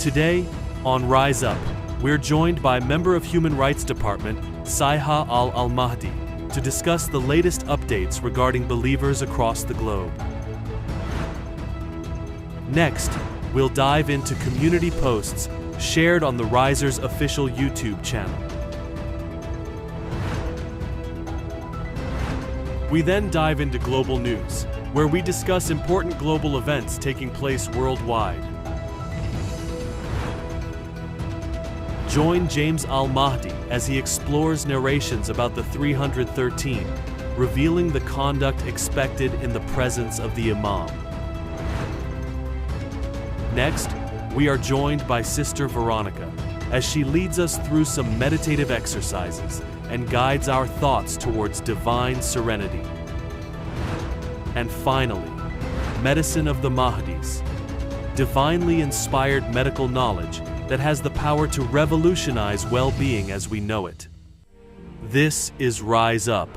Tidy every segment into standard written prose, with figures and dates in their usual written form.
Today, on Rise Up, we're joined by member of Human Rights Department, Saiha al-Mahdi, to discuss the latest updates regarding believers across the globe. Next, we'll dive into community posts shared on the Risers official YouTube channel. We then dive into global news, where we discuss important global events taking place worldwide. Join James al-Mahdi as he explores narrations about the 313, revealing the conduct expected in the presence of the Imam. Next, we are joined by Sister Veronica as she leads us through some meditative exercises and guides our thoughts towards divine serenity. And finally, Medicine of the Mahdis, divinely inspired medical knowledge that has the power to revolutionize well-being as we know it. This is Rise Up.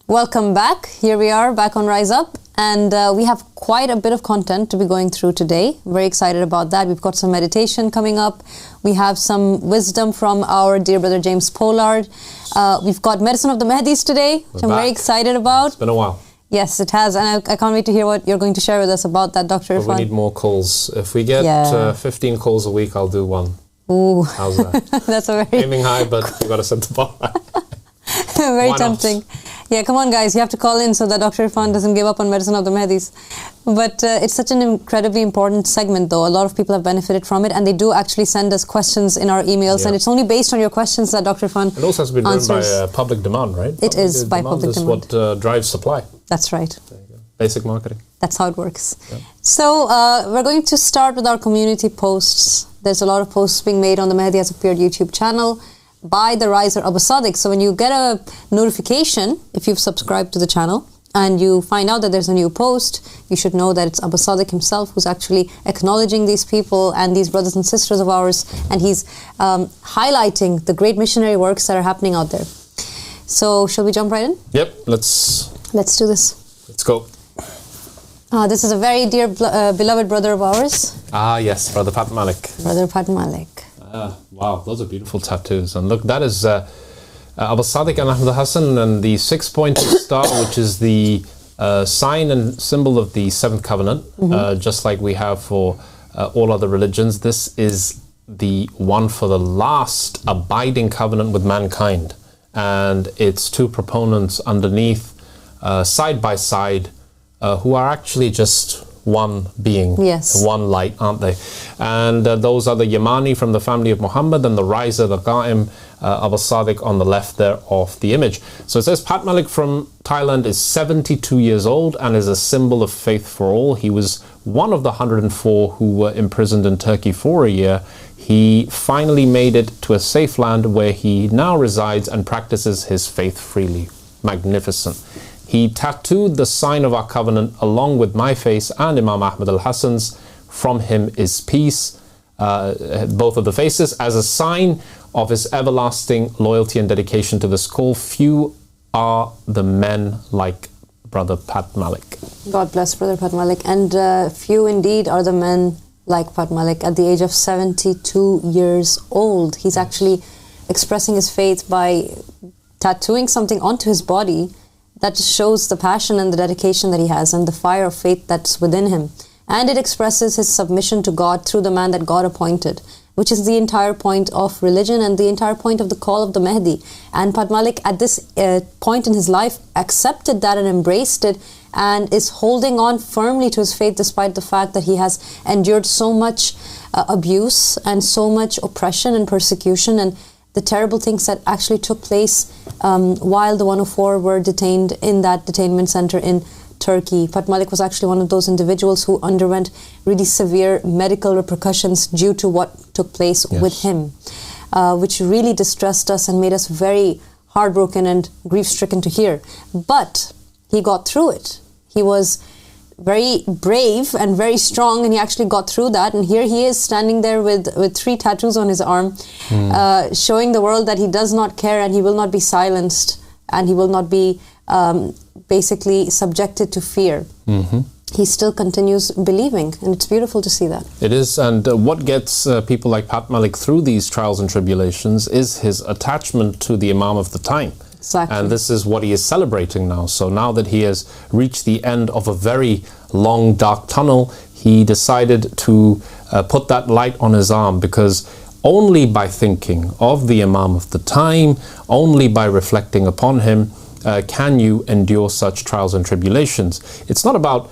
Welcome back. Here we are back on Rise Up, and we have quite a bit of content to be going through today. Very excited about that. We've got some meditation coming up. We have some wisdom from our dear brother James Pollard. We've got Medicine of the Mahdis today, which I'm very excited about. It's been a while. Yes, it has, and I can't wait to hear what you're going to share with us about that, Dr. Irfan. We need more calls. If we get 15 calls a week, I'll do one. Ooh. How's that? That's a very... Aiming high, but you've got to set the bar high. Very tempting. Yeah, come on guys, you have to call in so that Dr. Irfan doesn't give up on Medicine of the Mahdis. But it's such an incredibly important segment though. A lot of people have benefited from it, and they do actually send us questions in our emails, and it's only based on your questions that Dr. Irfan It also has to be driven by public demand, right? It is by public demand. Is what drives supply. That's right. There you go. Basic marketing. That's how it works. Yeah. So we're going to start with our community posts. There's a lot of posts being made on the Mahdi Has Appeared YouTube channel by the riser Abu Sadiq. So when you get a notification, if you've subscribed to the channel, and you find out that there's a new post, you should know that it's Abu Sadiq himself who's actually acknowledging these people and these brothers and sisters of ours, and he's highlighting the great missionary works that are happening out there. So shall we jump right in? Yep, let's do this. Let's go. This is a very dear beloved brother of ours. Ah yes, Brother Pat Malik. Brother Pat Malik. Wow, those are beautiful tattoos. And look, that is Abu Sadiq and Ahmad Hassan, and the 6-pointed star, which is the sign and symbol of the seventh covenant, just like we have for all other religions. This is the one for the last abiding covenant with mankind. And its two proponents underneath, side by side, who are actually just one being, one light, aren't they? And those are the Yamani from the family of Muhammad, and the riser, the Qa'im, Abu Sadiq on the left there of the image. So it says Pat Malik from Thailand is 72 years old and is a symbol of faith for all. He was one of the 104 who were imprisoned in Turkey for a year. He finally made it to a safe land where he now resides and practices his faith freely. Magnificent. He tattooed the sign of our covenant along with my face and Imam Ahmad al-Hassan's. From him is peace, both of the faces, as a sign of his everlasting loyalty and dedication to this call. Few are the men like Brother Pat Malik. God bless Brother Pat Malik. And few indeed are the men like Pat Malik at the age of 72 years old. He's actually expressing his faith by tattooing something onto his body that just shows the passion and the dedication that he has and the fire of faith that's within him. And it expresses his submission to God through the man that God appointed, which is the entire point of religion and the entire point of the call of the Mahdi. And Pat Malik, at this point in his life, accepted that and embraced it, and is holding on firmly to his faith despite the fact that he has endured so much abuse and so much oppression and persecution, and the terrible things that actually took place while the 104 were detained in that detainment center in Turkey. Pat Malik was actually one of those individuals who underwent really severe medical repercussions due to what took place with him, which really distressed us and made us very heartbroken and grief-stricken to hear. But he got through it. He was very brave and very strong, and he actually got through that. And here he is standing there with 3 tattoos on his arm, showing the world that he does not care and he will not be silenced and he will not be basically subjected to fear. He still continues believing, and it's beautiful to see that. It is, and what gets people like Pat Malik through these trials and tribulations is his attachment to the Imam of the time. Exactly. And this is what he is celebrating now. So now that he has reached the end of a very long, dark tunnel, he decided to put that light on his arm, because only by thinking of the Imam of the time, only by reflecting upon him, can you endure such trials and tribulations. It's not about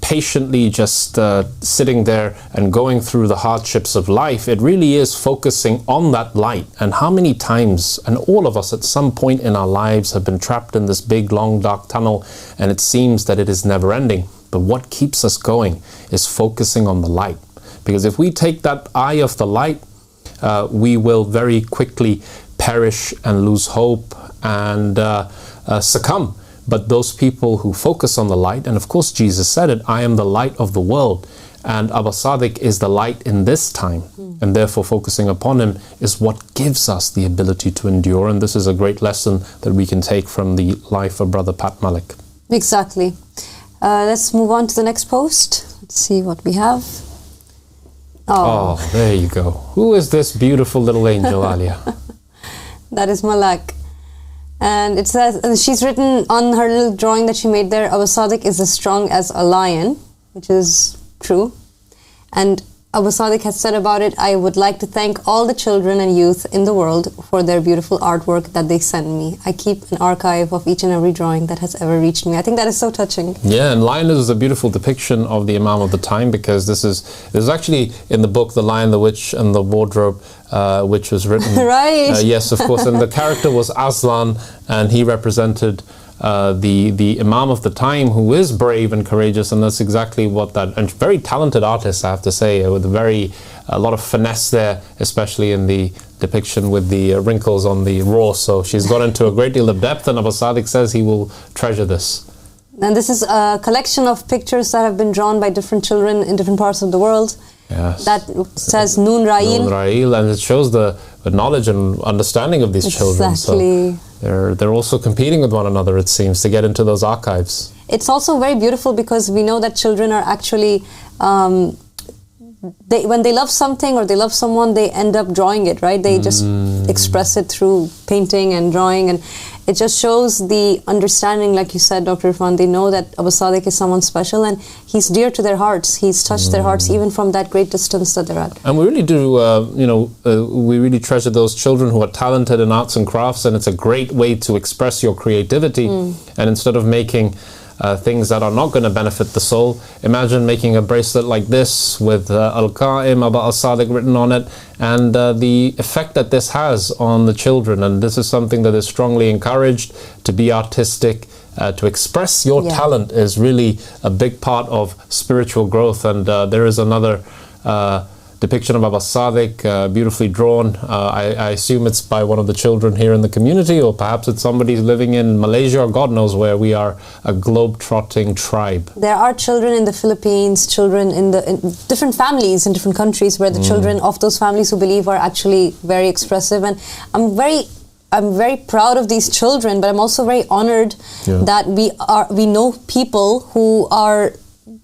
patiently just sitting there and going through the hardships of life. It really is focusing on that light. And how many times, and all of us at some point in our lives have been trapped in this big, long, dark tunnel, and it seems that it is never ending. But what keeps us going is focusing on the light. Because if we take that eye off the light, we will very quickly perish and lose hope and succumb. But those people who focus on the light, and of course Jesus said it, I am the light of the world, and Abba Sadiq is the light in this time, and therefore focusing upon him is what gives us the ability to endure. And this is a great lesson that we can take from the life of Brother Pat Malik. Exactly. Let's move on to the next post. Let's see what we have. Oh, there you go. Who is this beautiful little angel, Alia? That is Malak. And it says, she's written on her little drawing that she made there, Abba Sadiq is as strong as a lion, which is true. And Abba Sadiq has said about it, I would like to thank all the children and youth in the world for their beautiful artwork that they send me. I keep an archive of each and every drawing that has ever reached me. I think that is so touching. Yeah, and lion is a beautiful depiction of the Imam of the time, because this is actually in the book The Lion, the Witch and the Wardrobe, which was written. Right. Yes, of course. And the character was Aslan, and he represented the Imam of the time, who is brave and courageous, and that's exactly what that, and very talented artist, I have to say, with a lot of finesse there, especially in the depiction with the wrinkles on the raw. So she's gone into a great deal of depth, and Abba Sadiq says he will treasure this. And this is a collection of pictures that have been drawn by different children in different parts of the world. Yes. That says Noon Ra'il. Noon Ra'il, and it shows the knowledge and understanding of these children. Exactly. So they're also competing with one another, it seems, to get into those archives. It's also very beautiful because we know that children are actually, when they love something or they love someone, they end up drawing it, right? They just express it through painting and drawing, and it just shows the understanding, like you said, Dr. Irfan. They know that Abba Sadiq is someone special, and he's dear to their hearts. He's touched their hearts even from that great distance that they're at. And we really do, we really treasure those children who are talented in arts and crafts, and it's a great way to express your creativity. And instead of making things that are not going to benefit the soul, imagine making a bracelet like this with Al-Qa'im, Abba Sadiq written on it, and the effect that this has on the children. And this is something that is strongly encouraged, to be artistic, to express your talent is really a big part of spiritual growth. And there is another depiction of Abba Sadiq, beautifully drawn. I assume it's by one of the children here in the community, or perhaps it's somebody living in Malaysia, or God knows where. We are a globe-trotting tribe. There are children in the Philippines, children in different families in different countries, where the children of those families who believe are actually very expressive. And I'm very proud of these children, but I'm also very honored that we know people who are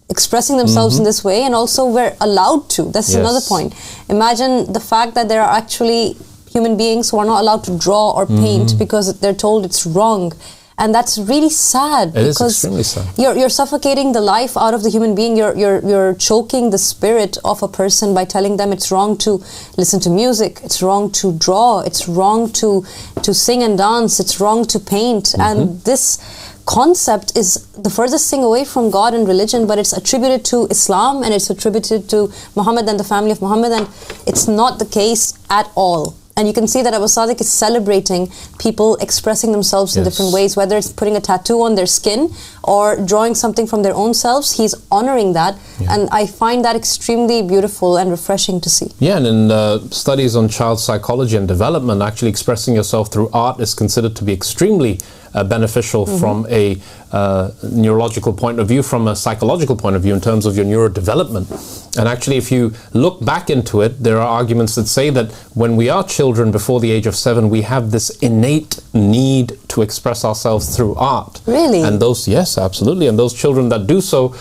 expressing themselves in this way, and also we're allowed to. That's another point. Imagine the fact that there are actually human beings who are not allowed to draw or paint because they're told it's wrong. And that's really sad. It is extremely sad. You're suffocating the life out of the human being. You're choking the spirit of a person by telling them it's wrong to listen to music, it's wrong to draw, it's wrong to sing and dance, it's wrong to paint. And this concept is the furthest thing away from God and religion, but it's attributed to Islam, and it's attributed to Muhammad and the family of Muhammad, and it's not the case at all. And you can see that Abba Sadiq is celebrating people expressing themselves in different ways, whether it's putting a tattoo on their skin or drawing something from their own selves. He's honoring that, and I find that extremely beautiful and refreshing to see. Yeah, and in studies on child psychology and development, actually expressing yourself through art is considered to be extremely beneficial from a neurological point of view, from a psychological point of view, in terms of your neurodevelopment. And actually, if you look back into it, there are arguments that say that when we are children before the age of 7, we have this innate need to express ourselves through art. Really? And those, yes, absolutely. And those children that do so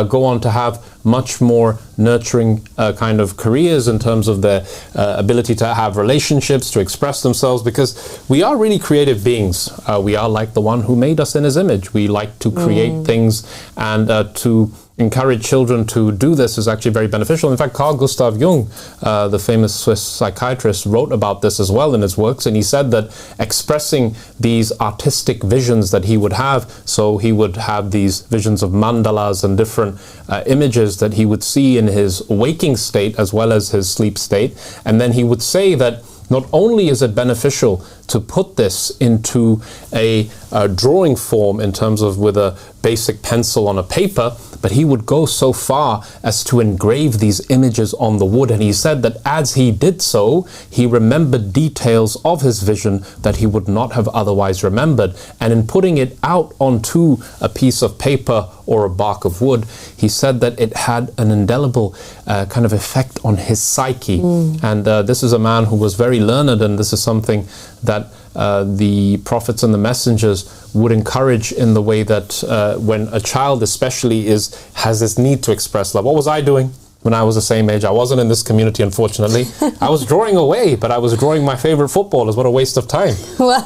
go on to have much more nurturing kind of careers in terms of their ability to have relationships, to express themselves, because we are really creative beings. We are like the one who made us in his image. We like to create things, and to encourage children to do this is actually very beneficial. In fact, Carl Gustav Jung, the famous Swiss psychiatrist, wrote about this as well in his works, and he said that expressing these artistic visions that he would have, so he would have these visions of mandalas and different images that he would see in his waking state as well as his sleep state, and then he would say that not only is it beneficial to put this into a drawing form in terms of with a basic pencil on a paper, but he would go so far as to engrave these images on the wood. And he said that as he did so, he remembered details of his vision that he would not have otherwise remembered. And in putting it out onto a piece of paper or a bark of wood, he said that it had an indelible kind of effect on his psyche. And this is a man who was very learned, and this is something that the prophets and the messengers would encourage in the way that when a child especially has this need to express love. What was I doing when I was the same age? I wasn't in this community, unfortunately. I was drawing away, but I was drawing my favorite footballers. What a waste of time. Well.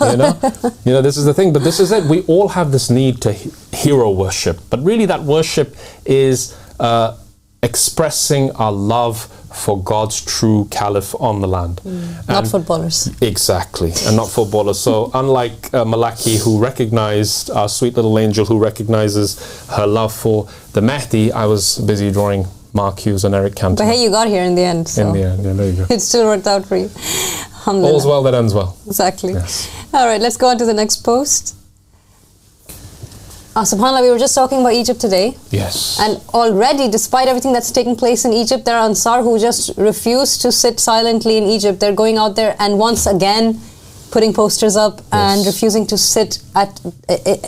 You know, this is the thing, but this is it. We all have this need to hero worship, but really that worship is expressing our love for God's true Caliph on the land. Not footballers. Exactly, and not footballers. So unlike Malaki, who recognized, our sweet little angel who recognizes her love for the Mahdi, I was busy drawing Mark Hughes and Eric Cantona. But hey, you got here in the end. So in the end, yeah, there you go. It still worked out for you. All's well that ends well. Exactly. Yes. All right, let's go on to the next post. SubhanAllah, we were just talking about Egypt today. Yes. And already, despite everything that's taking place in Egypt, there are Ansar who just refuse to sit silently in Egypt. They're going out there and once again putting posters up and refusing to sit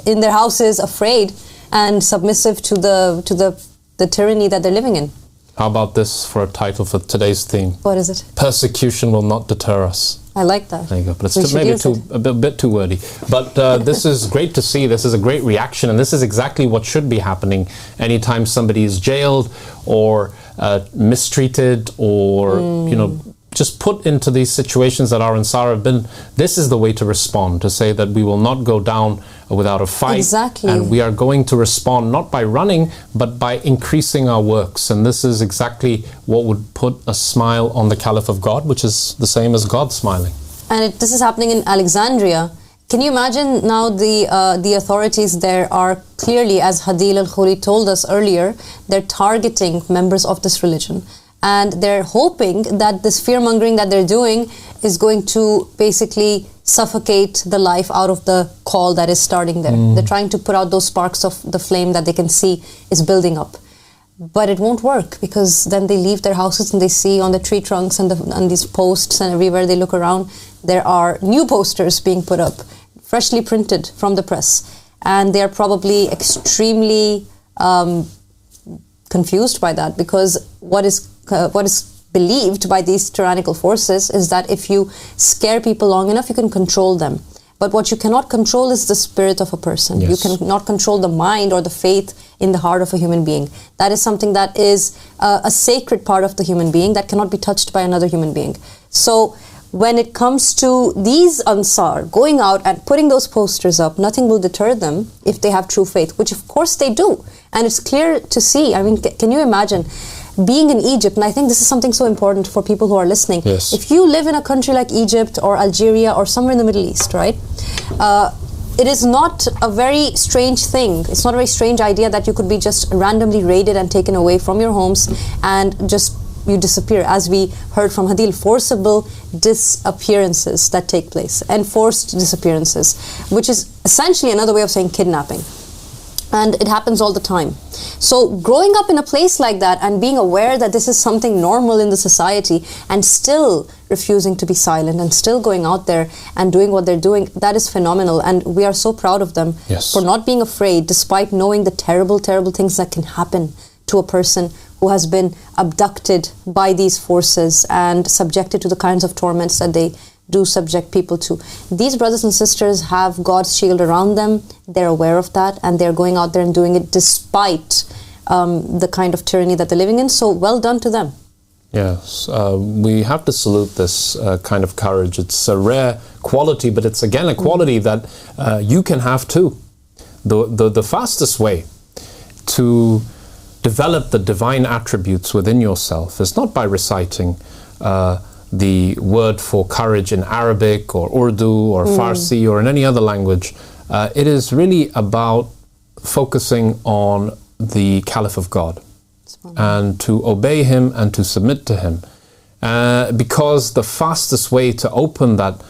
in their houses, afraid and submissive to the tyranny that they're living in. How about this for a title for today's theme? What is it? Persecution will not deter us. I like that. There you go. But it's maybe a bit too wordy. But this is great to see. This is a great reaction, and this is exactly what should be happening anytime somebody is jailed or mistreated or just put into these situations that our Ansar have been. This is the way to respond, to say that we will not go down without a fight. Exactly. And we are going to respond not by running, but by increasing our works. And this is exactly what would put a smile on the Caliph of God, which is the same as God smiling. And this is happening in Alexandria. Can you imagine now the authorities there are clearly, as Hadil al-Khoury told us earlier, they're targeting members of this religion. And they're hoping that this fear-mongering that they're doing is going to basically suffocate the life out of the call that is starting there. They're trying to put out those sparks of the flame that they can see is building up. But it won't work, because then they leave their houses and they see on the tree trunks and these posts, and everywhere they look around, there are new posters being put up, freshly printed from the press. And they are probably extremely confused by that, because what is believed by these tyrannical forces is that if you scare people long enough, you can control them. But what you cannot control is the spirit of a person. Yes. You cannot control the mind or the faith in the heart of a human being. That is something that is a sacred part of the human being that cannot be touched by another human being. So when it comes to these Ansar going out and putting those posters up, nothing will deter them if they have true faith, which of course they do. And it's clear to see. I mean, can you imagine being in Egypt? And I think this is something so important for people who are listening. Yes. If you live in a country like Egypt or Algeria or somewhere in the Middle East, right? It is not a very strange thing. It's not a very strange idea that you could be just randomly raided and taken away from your homes and just you disappear, as we heard from Hadil, forcible disappearances that take place, enforced disappearances, which is essentially another way of saying kidnapping. And it happens all the time. So growing up in a place like that and being aware that this is something normal in the society and still refusing to be silent and still going out there and doing what they're doing, that is phenomenal. And we are so proud of them for not being afraid, despite knowing the terrible, terrible things that can happen to a person who has been abducted by these forces and subjected to the kinds of torments that they do subject people to. These brothers and sisters have God's shield around them. They're aware of that, and they're going out there and doing it despite the kind of tyranny that they're living in. So well done to them. Yes, we have to salute this kind of courage. It's a rare quality, but it's again a quality that you can have too. The fastest way to develop the divine attributes within yourself is not by reciting the word for courage in Arabic or Urdu or Farsi or in any other language. It is really about focusing on the Caliph of God and to obey him and to submit to him. Because the fastest way to open that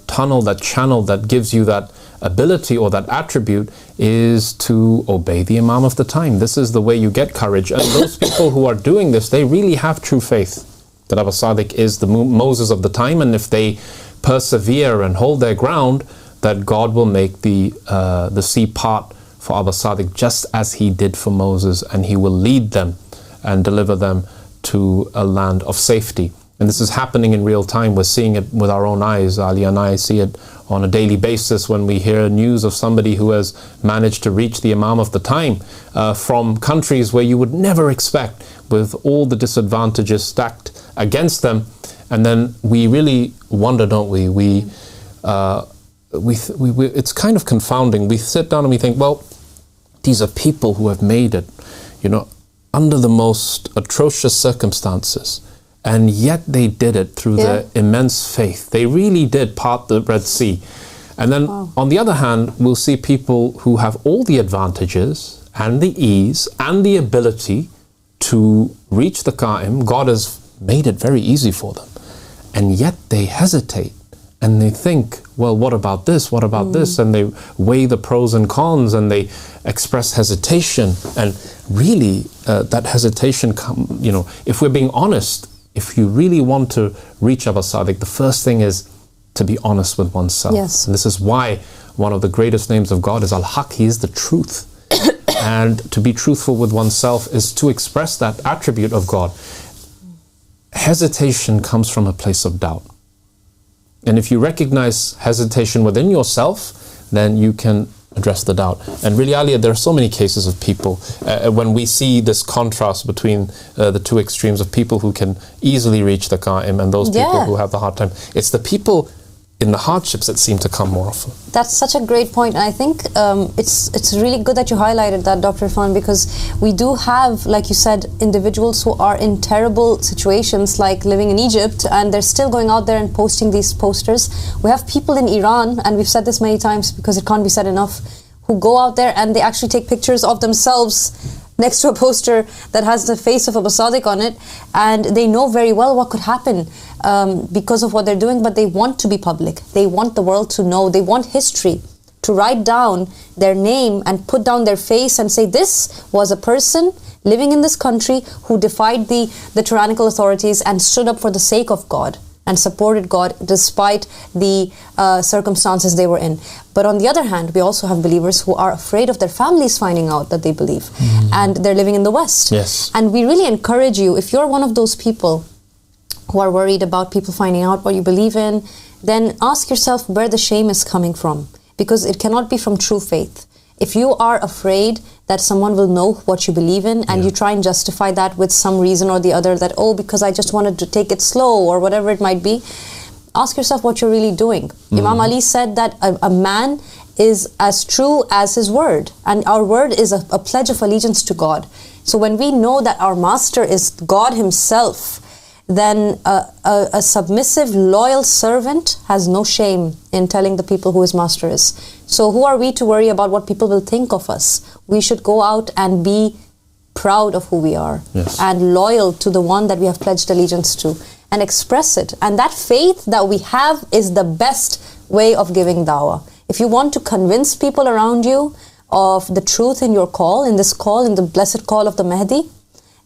tunnel, that channel that gives you that ability or that attribute is to obey the Imam of the time. This is the way you get courage. And those people who are doing this, they really have true faith that Abu Sadiq is the Moses of the time, and if they persevere and hold their ground, that God will make the sea part for Abu Sadiq just as he did for Moses, and he will lead them and deliver them to a land of safety. And this is happening in real time. We're seeing it with our own eyes. Ali and I see it on a daily basis when we hear news of somebody who has managed to reach the Imam of the time from countries where you would never expect, with all the disadvantages stacked against them. And then we really wonder, don't we? It's kind of confounding. We sit down and we think, well, these are people who have made it, under the most atrocious circumstances. And yet they did it through their immense faith. They really did part the Red Sea. And then on the other hand, we'll see people who have all the advantages and the ease and the ability to reach the Qa'im. God has made it very easy for them. And yet they hesitate and they think, well, what about this? What about this? And they weigh the pros and cons and they express hesitation. And really, that hesitation, if we're being honest, if you really want to reach Abu Sadiq, the first thing is to be honest with oneself. Yes. And this is why one of the greatest names of God is Al-Haq. He is the truth. And to be truthful with oneself is to express that attribute of God. Hesitation comes from a place of doubt. And if you recognize hesitation within yourself, then you can address the doubt. And really, Aliyah, there are so many cases of people, when we see this contrast between the two extremes of people who can easily reach the Qa'im and those people who have the hard time. It's the people in the hardships that seem to come more often. That's such a great point. And I think it's really good that you highlighted that, Dr. Irfan, because we do have, like you said, individuals who are in terrible situations, like living in Egypt, and they're still going out there and posting these posters. We have people in Iran, and we've said this many times because it can't be said enough, who go out there and they actually take pictures of themselves next to a poster that has the face of Abu Sadiq on it, and they know very well what could happen because of what they're doing, but they want to be public. They want the world to know. They want history to write down their name and put down their face and say, this was a person living in this country who defied the tyrannical authorities and stood up for the sake of God and supported God despite the circumstances they were in. But on the other hand, we also have believers who are afraid of their families finding out that they believe, and they're living in the West. Yes. And we really encourage you, if you're one of those people who are worried about people finding out what you believe in, then ask yourself where the shame is coming from, because it cannot be from true faith. If you are afraid that someone will know what you believe in, and you try and justify that with some reason or the other, that, because I just wanted to take it slow or whatever it might be, ask yourself what you're really doing. Imam Ali said that a man is as true as his word, and our word is a pledge of allegiance to God. So when we know that our master is God himself, then a submissive, loyal servant has no shame in telling the people who his master is. So who are we to worry about what people will think of us? We should go out and be proud of who we are, and loyal to the one that we have pledged allegiance to, and express it. And that faith that we have is the best way of giving dawah. If you want to convince people around you of the truth in your call, in this call, in the blessed call of the Mahdi,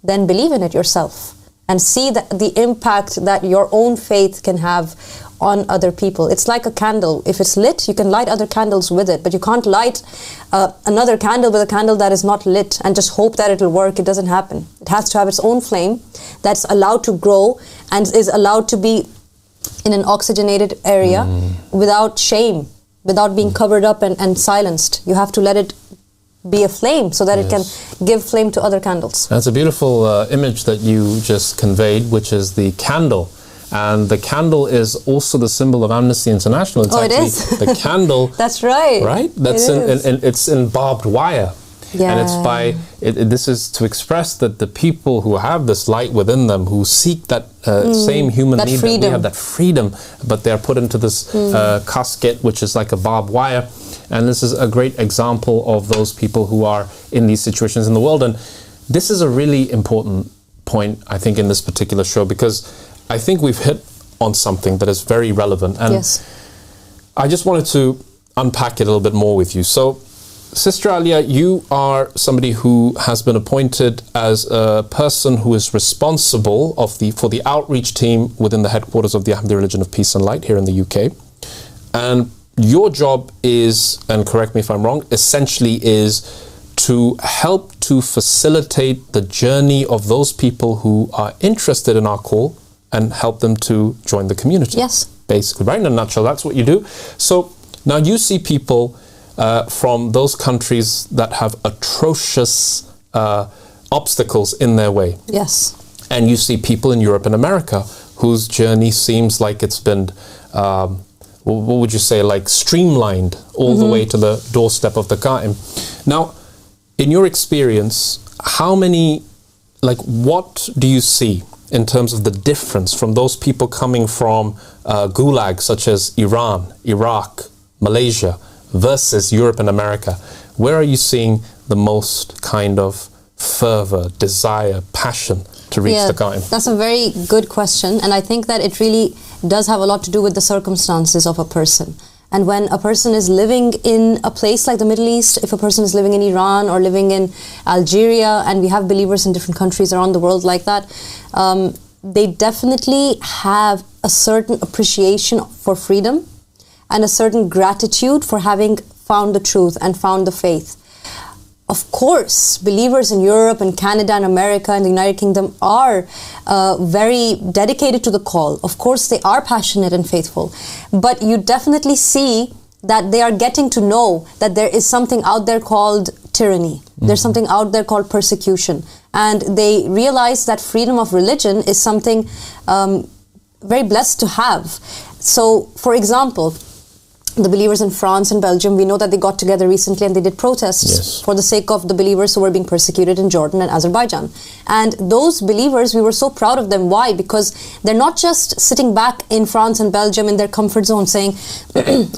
then believe in it yourself. and see the impact that your own faith can have on other people. It's like a candle. If it's lit, you can light other candles with it, but you can't light another candle with a candle that is not lit and just hope that it'll work. It doesn't happen. It has to have its own flame that's allowed to grow and is allowed to be in an oxygenated area without shame, without being covered up and silenced. You have to let it be a flame so that it can give flame to other candles. That's a beautiful image that you just conveyed, which is the candle. And the candle is also the symbol of Amnesty International. It's it is. the candle. That's right. Right? That's it's in barbed wire. Yeah. And it's this is to express that the people who have this light within them, who seek that same human need that we have, that freedom, but they're put into this casket, which is like a barbed wire. And this is a great example of those people who are in these situations in the world. And this is a really important point, I think, in this particular show, because I think we've hit on something that is very relevant. And I just wanted to unpack it a little bit more with you. So, Sister Alia, you are somebody who has been appointed as a person who is responsible for the outreach team within the headquarters of the Ahmadi Religion of Peace and Light here in the UK. And your job is, and correct me if I'm wrong, essentially is to help to facilitate the journey of those people who are interested in our call and help them to join the community. Yes. Basically, right? In a nutshell, that's what you do. So now you see people from those countries that have atrocious obstacles in their way. Yes. And you see people in Europe and America whose journey seems like it's been, what would you say, like streamlined all the way to the doorstep of the Qa'im. Now, in your experience, what do you see in terms of the difference from those people coming from gulag such as Iran, Iraq, Malaysia versus Europe and America? Where are you seeing the most kind of fervor, desire, passion to reach the Qa'im? That's a very good question, and I think that it really does have a lot to do with the circumstances of a person. And when a person is living in a place like the Middle East, if a person is living in Iran or living in Algeria, and we have believers in different countries around the world like that, they definitely have a certain appreciation for freedom and a certain gratitude for having found the truth and found the faith. Of course, believers in Europe and Canada and America and the United Kingdom are very dedicated to the call. Of course, they are passionate and faithful. But you definitely see that they are getting to know that there is something out there called tyranny. There's something out there called persecution. And they realize that freedom of religion is something very blessed to have. So, for example, the believers in France and Belgium, we know that they got together recently and they did protests for the sake of the believers who were being persecuted in Jordan and Azerbaijan. And those believers, we were so proud of them. Why? Because they're not just sitting back in France and Belgium in their comfort zone saying,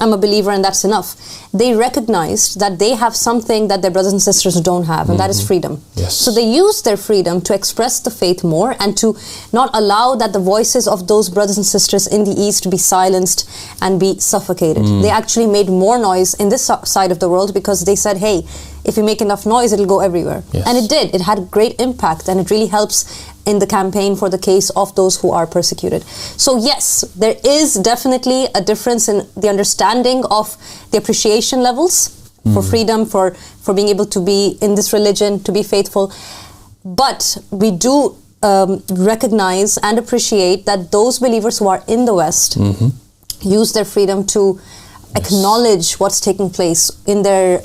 I'm a believer and that's enough. They recognized that they have something that their brothers and sisters don't have, and that is freedom. So they used their freedom to express the faith more and to not allow that the voices of those brothers and sisters in the East to be silenced and be suffocated. They actually made more noise in this side of the world because they said, hey, if we make enough noise, it'll go everywhere. And it did. It had great impact, and it really helps in the campaign for the case of those who are persecuted. So yes, there is definitely a difference in the understanding of the appreciation levels for freedom, for being able to be in this religion, to be faithful. But we do recognize and appreciate that those believers who are in the West use their freedom to acknowledge what's taking place in their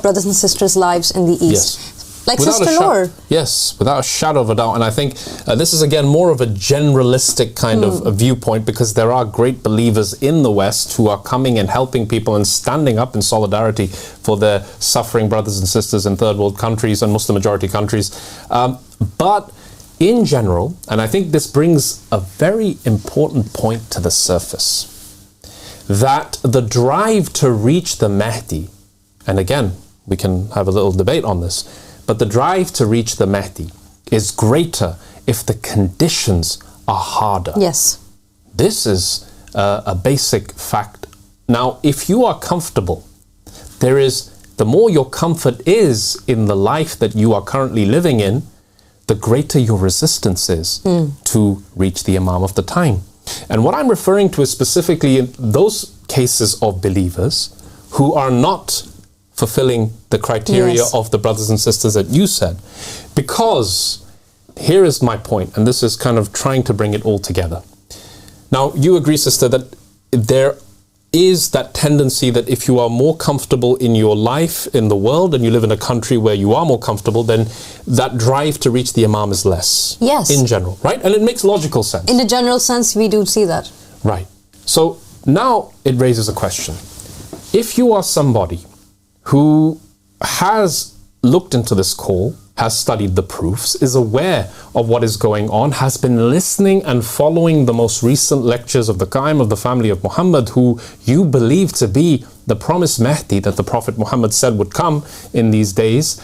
brothers and sisters' lives in the East. Like Sister Noor. Yes, without a shadow of a doubt. And I think this is, again, more of a generalistic kind of a viewpoint, because there are great believers in the West who are coming and helping people and standing up in solidarity for their suffering brothers and sisters in third world countries and Muslim majority countries. But in general, and I think this brings a very important point to the surface, that the drive to reach the Mahdi, and again, we can have a little debate on this, but the drive to reach the Mahdi is greater if the conditions are harder. This is a basic fact. Now, if you are comfortable, the more your comfort is in the life that you are currently living in, the greater your resistance is to reach the Imam of the time. And what I'm referring to is specifically in those cases of believers who are not fulfilling the criteria of the brothers and sisters that you said. Because here is my point, and this is kind of trying to bring it all together. Now, you agree, sister, that there is that tendency that if you are more comfortable in your life, in the world, and you live in a country where you are more comfortable, then that drive to reach the Imam is less. Yes. In general, right? And it makes logical sense. In a general sense, we do see that. Right. So now it raises a question. If you are somebody who has looked into this call, has studied the proofs, is aware of what is going on, has been listening and following the most recent lectures of the Qaim of the family of Muhammad, who you believe to be the promised Mahdi that the Prophet Muhammad said would come in these days,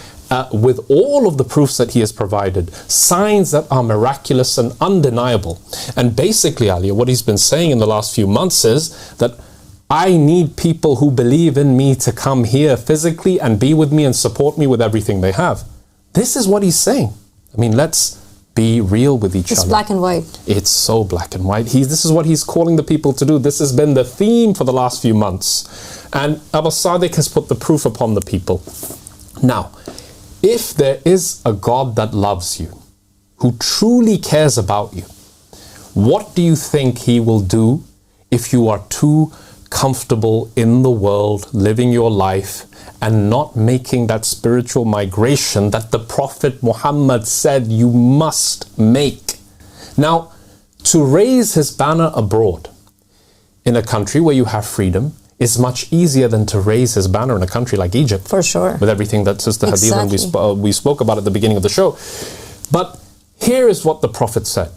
with all of the proofs that he has provided, signs that are miraculous and undeniable. And basically, Aliyah, what he's been saying in the last few months is that I need people who believe in me to come here physically and be with me and support me with everything they have. This is what he's saying. I mean, let's be real with each other. It's black and white. It's so black and white. This is what he's calling the people to do. This has been the theme for the last few months. And Abu Sadiq has put the proof upon the people. Now, if there is a God that loves you, who truly cares about you, what do you think he will do if you are too comfortable in the world, living your life, and not making that spiritual migration that the Prophet Muhammad said you must make? Now, to raise his banner abroad in a country where you have freedom is much easier than to raise his banner in a country like Egypt. For sure. With everything that Sister Hadila and we spoke about at the beginning of the show. But here is what the Prophet said.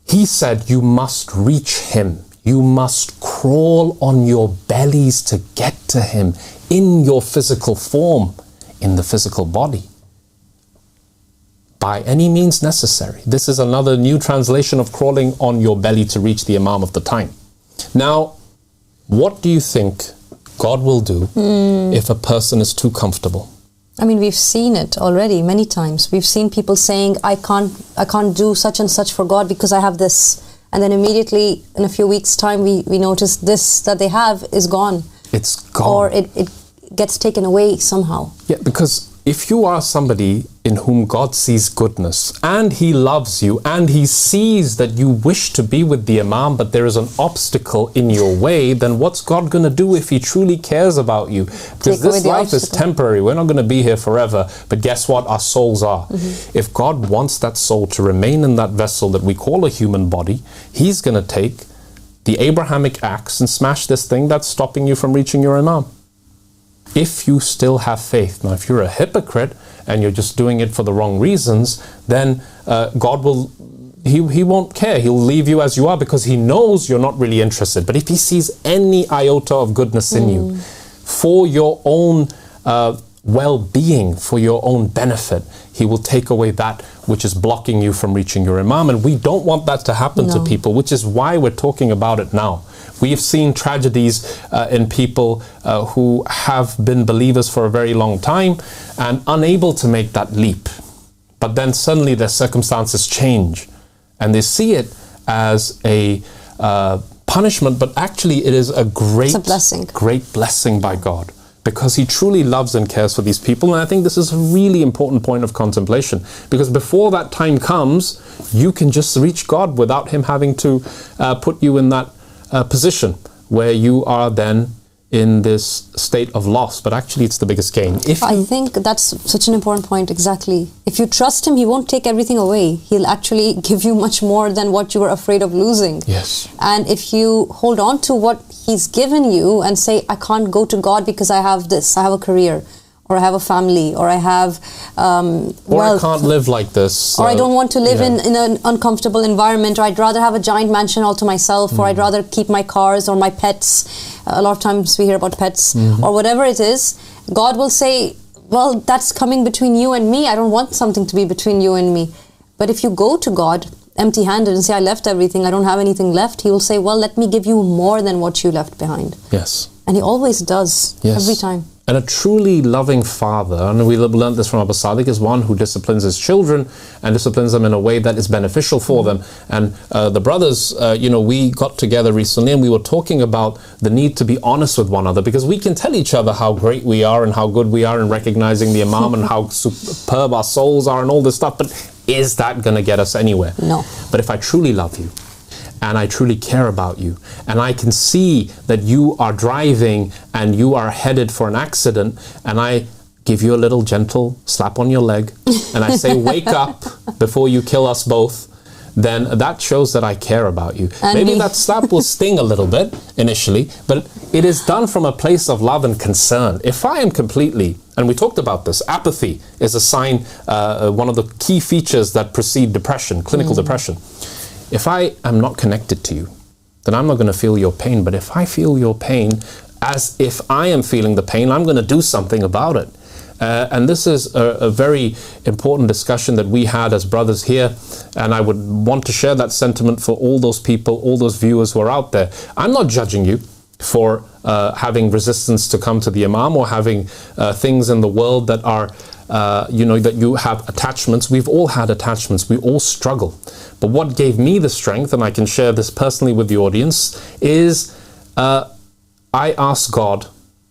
He said, you must reach him. You must crawl on your bellies to get to him in your physical form, in the physical body, by any means necessary. This is another new translation of crawling on your belly to reach the Imam of the time. Now, what do you think God will do if a person is too comfortable? I mean, we've seen it already many times. We've seen people saying, I can't do such and such for God because I have this. And then immediately, in a few weeks' time, we notice this that they have is gone. It's gone. Or it gets taken away somehow. Yeah, because if you are somebody in whom God sees goodness, and he loves you, and he sees that you wish to be with the Imam, but there is an obstacle in your way, then what's God going to do if he truly cares about you? Because this life is temporary. We're not going to be here forever. But guess what? Our souls are. If God wants that soul to remain in that vessel that we call a human body, he's going to take the Abrahamic axe and smash this thing that's stopping you from reaching your Imam. If you still have faith. Now, if you're a hypocrite and you're just doing it for the wrong reasons, then God will, he won't care. He'll leave you as you are because he knows you're not really interested. But if he sees any iota of goodness in you for your own well-being, for your own benefit, he will take away that which is blocking you from reaching your Imam. And we don't want that to happen to people, which is why we're talking about it now. We have seen tragedies in people who have been believers for a very long time and unable to make that leap. But then suddenly their circumstances change and they see it as a punishment, but actually it is a great blessing by God, because he truly loves and cares for these people. And I think this is a really important point of contemplation, because before that time comes, you can just reach God without him having to put you in that position where you are then in this state of loss, but actually it's the biggest gain. I think that's such an important point, exactly. If you trust him, he won't take everything away. He'll actually give you much more than what you were afraid of losing. Yes. And if you hold on to what he's given you and say, I can't go to God because I have this, I have a career, or I have a family, or I have or I can't live like this. Or I don't want to live in an uncomfortable environment, or I'd rather have a giant mansion all to myself, or I'd rather keep my cars or my pets. A lot of times we hear about pets, or whatever it is. God will say, well, that's coming between you and me. I don't want something to be between you and me. But if you go to God empty-handed and say, I left everything, I don't have anything left, he will say, well, let me give you more than what you left behind. Yes. And he always does, every time. And a truly loving father, and we learned this from Abu Sadiq, is one who disciplines his children and disciplines them in a way that is beneficial for them. And the brothers, we got together recently and we were talking about the need to be honest with one another, because we can tell each other how great we are and how good we are in recognizing the Imam and how superb our souls are and all this stuff. But is that going to get us anywhere? No. But if I truly love you, and I truly care about you, and I can see that you are driving and you are headed for an accident, and I give you a little gentle slap on your leg, and I say, wake up before you kill us both, then that shows that I care about you. And maybe that slap will sting a little bit initially, but it is done from a place of love and concern. If I am completely, and we talked about this, apathy is a sign, one of the key features that precede depression, clinical depression. If I am not connected to you, then I'm not going to feel your pain. But if I feel your pain as if I am feeling the pain, I'm going to do something about it. And this is a very important discussion that we had as brothers here. And I would want to share that sentiment for all those people, all those viewers who are out there. I'm not judging you for having resistance to come to the Imam, or having things in the world that are that you have attachments. We've all had attachments. We all struggle. But what gave me the strength, and I can share this personally with the audience, is I asked God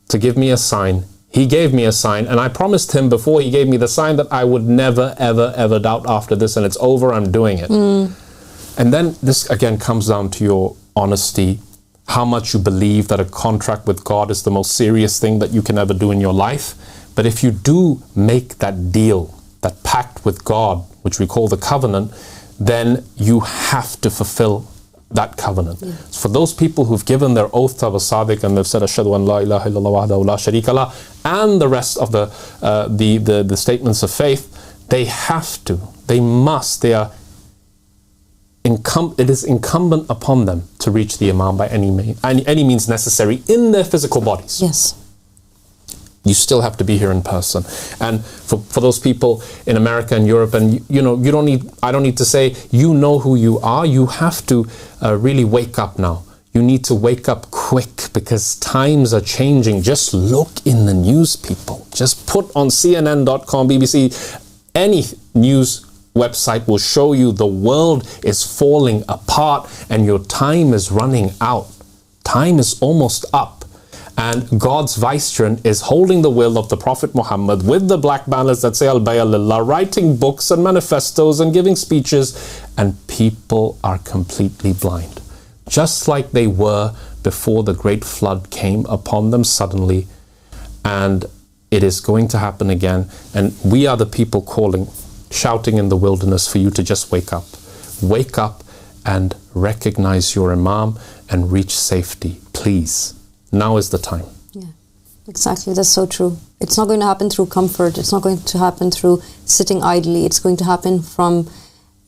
to give me a sign. He gave me a sign, and I promised him before he gave me the sign that I would never, ever, ever doubt after this, and it's over, I'm doing it. And then this again comes down to your honesty, how much you believe that a contract with God is the most serious thing that you can ever do in your life. But if you do make that deal, that pact with God, which we call the covenant, then you have to fulfill that covenant. So for those people who've given their oath to Abu Sadiq and they've said Ashhadu an la ilaha illallah wahdahu la sharika lah, and the rest of the statements of faith, they have to, they must, it is incumbent upon them to reach the Imam by any means necessary in their physical bodies. Yes. You still have to be here in person. And for those people in America and Europe, and I don't need to say, you know who you are. You have to really wake up now. You need to wake up quick, because times are changing. Just look in the news, people. Just put on CNN.com, BBC, any news website will show you the world is falling apart and your time is running out. Time is almost up. And God's vicegerent is holding the will of the Prophet Muhammad with the black banners that say Al-Bay'a Lillah, writing books and manifestos and giving speeches, and people are completely blind. Just like they were before the great flood came upon them suddenly. And it is going to happen again. And we are the people calling, shouting in the wilderness for you to just wake up. Wake up and recognize your Imam and reach safety, please. Now is the time. Yeah, exactly. That's so true. It's not going to happen through comfort. It's not going to happen through sitting idly. It's going to happen from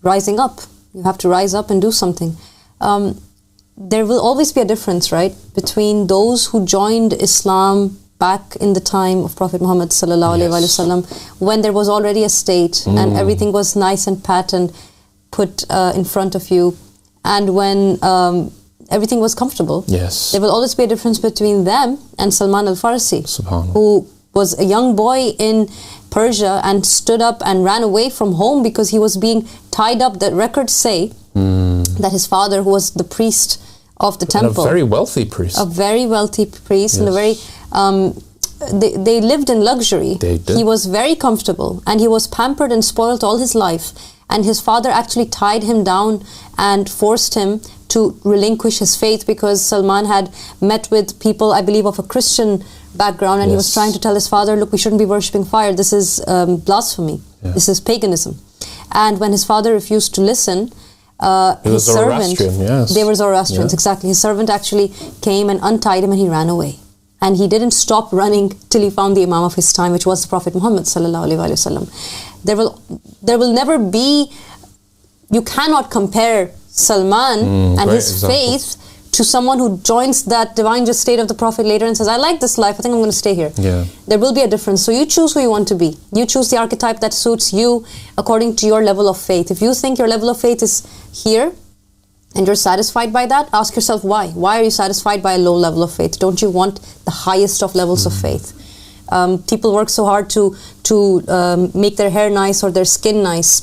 rising up. You have to rise up and do something. There will always be a difference, right, between those who joined Islam back in the time of Prophet Muhammad sallallahu alaihi wasallam, when there was already a state and everything was nice and pat and put in front of you, and when everything was comfortable. Yes. There will always be a difference between them and Salman al-Farsi, who was a young boy in Persia and stood up and ran away from home because he was being tied up. The records say that his father, who was the priest of the temple, and a very wealthy priest, and a very they lived in luxury. They did. He was very comfortable and he was pampered and spoiled all his life. And his father actually tied him down and forced him to relinquish his faith, because Salman had met with people, I believe, of a Christian background, and he was trying to tell his father, look, we shouldn't be worshipping fire. This is blasphemy. Yeah. This is paganism. And when his father refused to listen, his servant, they were Zoroastrians, exactly. His servant actually came and untied him and he ran away. And he didn't stop running till he found the Imam of his time, which was the Prophet Muhammad sallallahu alaihi wasallam. There will never be, you cannot compare Salman and his faith to someone who joins that divine just state of the Prophet later and says, I like this life, I think I'm going to stay here. Yeah. There will be a difference. So you choose who you want to be. You choose the archetype that suits you according to your level of faith. If you think your level of faith is here, and you're satisfied by that, ask yourself why. Why are you satisfied by a low level of faith? Don't you want the highest of levels of faith? People work so hard to make their hair nice or their skin nice.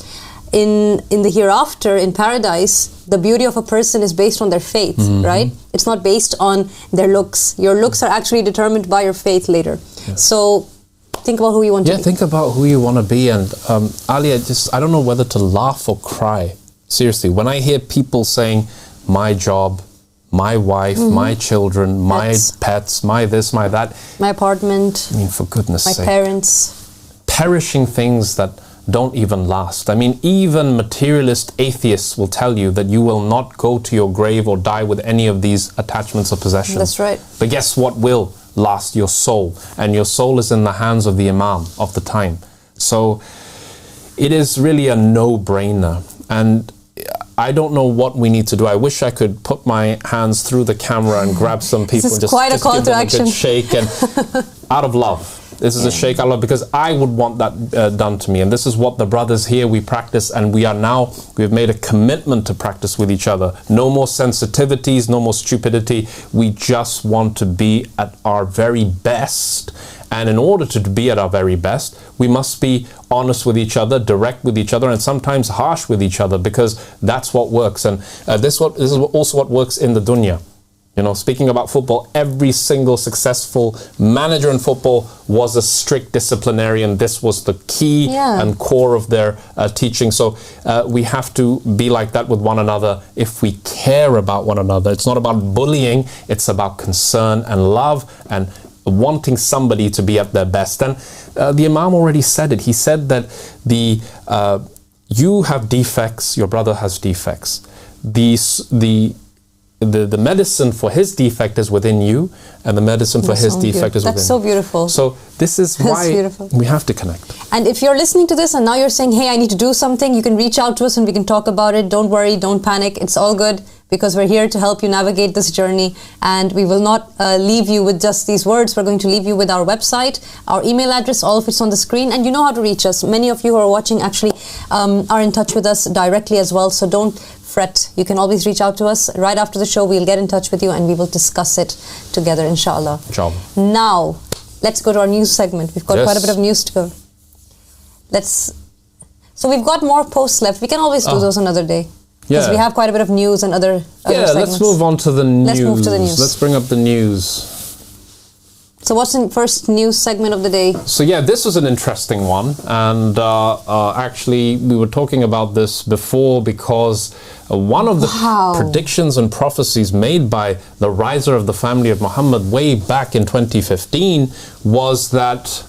In the hereafter, in paradise, the beauty of a person is based on their faith, right? It's not based on their looks. Your looks are actually determined by your faith later. Yeah. So think about who you want to be. Yeah, think about who you want to be. And Ali, I don't know whether to laugh or cry. Seriously, when I hear people saying, my job, my wife, my children, my pets, my this, my that. My apartment. I mean, for goodness sake. My parents. Perishing things that don't even last. I mean, even materialist atheists will tell you that you will not go to your grave or die with any of these attachments or possessions. That's right. But guess what will last? Your soul. And your soul is in the hands of the Imam of the time. So it is really a no-brainer. And I don't know what we need to do. I wish I could put my hands through the camera and grab some people and just give them a good shake, and out of love. This is a shake out of love, because I would want that done to me. And this is what the brothers here, we practice, and we've made a commitment to practice with each other. No more sensitivities, no more stupidity. We just want to be at our very best. And in order to be at our very best, we must be honest with each other, direct with each other, and sometimes harsh with each other, because that's what works. And this is also what works in the dunya. You know, speaking about football, every single successful manager in football was a strict disciplinarian. This was the key and core of their teaching. So we have to be like that with one another if we care about one another. It's not about bullying. It's about concern and love and wanting somebody to be at their best. And the Imam already said it. He said that you have defects, your brother has defects. The medicine for his defect is within you, and the medicine for his defect is within you. That's so beautiful. So this is why we have to connect. And if you're listening to this and now you're saying, hey, I need to do something, you can reach out to us and we can talk about it. Don't worry, don't panic. It's all good, because we're here to help you navigate this journey, and we will not leave you with just these words. We're going to leave you with our website, our email address, all of it's on the screen, and you know how to reach us. Many of you who are watching actually are in touch with us directly as well, so don't fret. You can always reach out to us. Right after the show, we'll get in touch with you and we will discuss it together, inshallah. Now, let's go to our news segment. We've got quite a bit of news to go. So we've got more posts left. We can always do those another day. Because we have quite a bit of news and other segments. Let's move on to the news. Let's move to the news. Let's bring up the news. So what's the first news segment of the day? So this was an interesting one, and actually we were talking about this before, because one of the predictions and prophecies made by the riser of the family of Muhammad way back in 2015 was that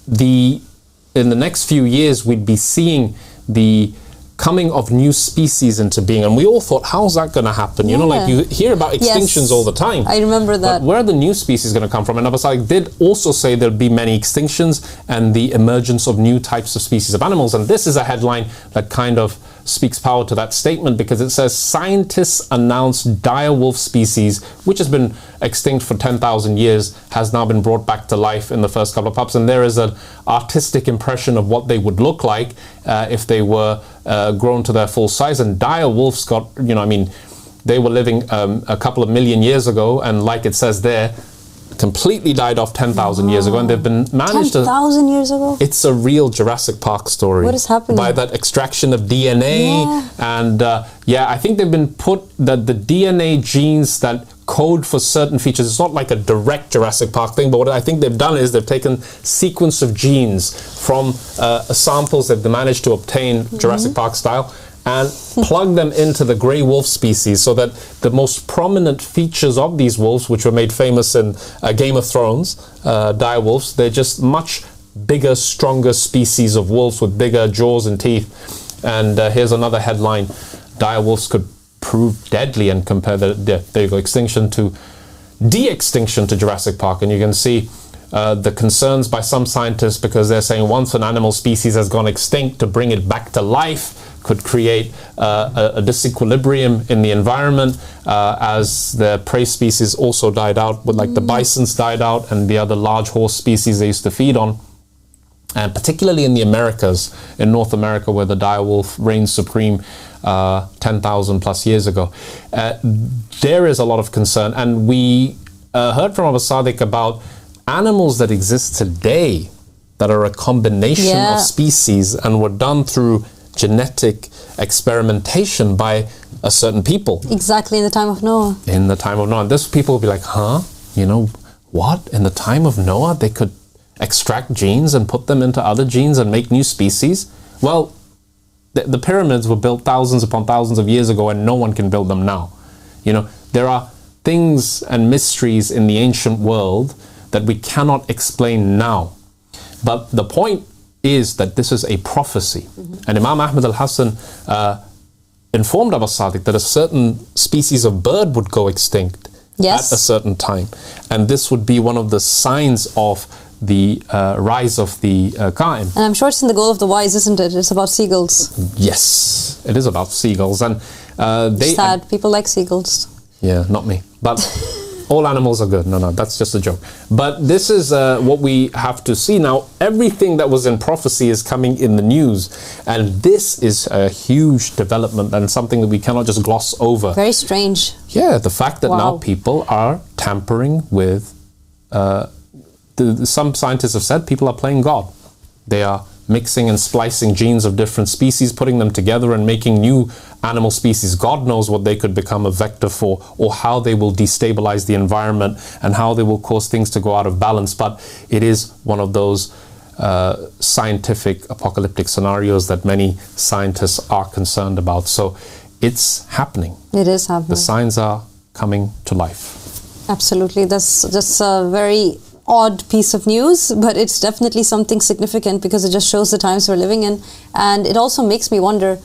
in the next few years we'd be seeing the coming of new species into being. And we all thought, how's that going to happen? You know, like you hear about extinctions all the time. I remember that. But where are the new species going to come from? And Abu Sadiq did also say there'll be many extinctions and the emergence of new types of species of animals. And this is a headline that kind of speaks power to that statement, because it says scientists announce dire wolf species, which has been extinct for 10,000 years, has now been brought back to life in the first couple of pups. And there is an artistic impression of what they would look like if they were grown to their full size. And dire wolves got, you know, I mean, they were living a couple of million years ago, and like it says there, completely died off 10,000 years ago, and they've been managed 10,000 years ago? It's a real Jurassic Park story. What is happening? By that extraction of DNA, and I think they've been put that the DNA genes that code for certain features, it's not like a direct Jurassic Park thing, but what I think they've done is they've taken sequence of genes from samples that they managed to obtain Jurassic Park style, and plug them into the grey wolf species, so that the most prominent features of these wolves, which were made famous in Game of Thrones, dire wolves, they're just much bigger, stronger species of wolves with bigger jaws and teeth. And here's another headline: dire wolves could prove deadly, and compare there you go, extinction to de-extinction to Jurassic Park. And you can see the concerns by some scientists, because they're saying once an animal species has gone extinct, to bring it back to life could create a disequilibrium in the environment, as the prey species also died out, with like the bisons died out and the other large horse species they used to feed on. and particularly in the Americas, in North America, where the dire wolf reigned supreme 10,000 plus years ago, there is a lot of concern. And we heard from Abu Sadiq about animals that exist today that are a combination of species and were done through genetic experimentation by a certain people. Exactly, in the time of Noah. In the time of Noah. And this people will be like, huh? You know, what? In the time of Noah, they could extract genes and put them into other genes and make new species? Well, the pyramids were built thousands upon thousands of years ago, and no one can build them now. You know, there are things and mysteries in the ancient world that we cannot explain now. But the point is that this is a prophecy. And Imam Ahmad al-Hassan informed Abu Sadiq that a certain species of bird would go extinct at a certain time. And this would be one of the signs of the rise of the Qa'im. And I'm sure it's in the goal of the wise, isn't it? It's about seagulls. Yes, it is about seagulls. And sad, people like seagulls. Yeah, not me. But all animals are good. No, that's just a joke. But this is what we have to see. Now, everything that was in prophecy is coming in the news. And this is a huge development and something that we cannot just gloss over. Very strange. Yeah, the fact that now people are tampering with... some scientists have said people are playing God. They are mixing and splicing genes of different species, putting them together and making new animal species. God knows what they could become a vector for, or how they will destabilize the environment and how they will cause things to go out of balance. But it is one of those scientific apocalyptic scenarios that many scientists are concerned about. So it's happening. It is happening. The signs are coming to life. Absolutely. That's just a very odd piece of news, but it's definitely something significant because it just shows the times we're living in. And it also makes me wonder,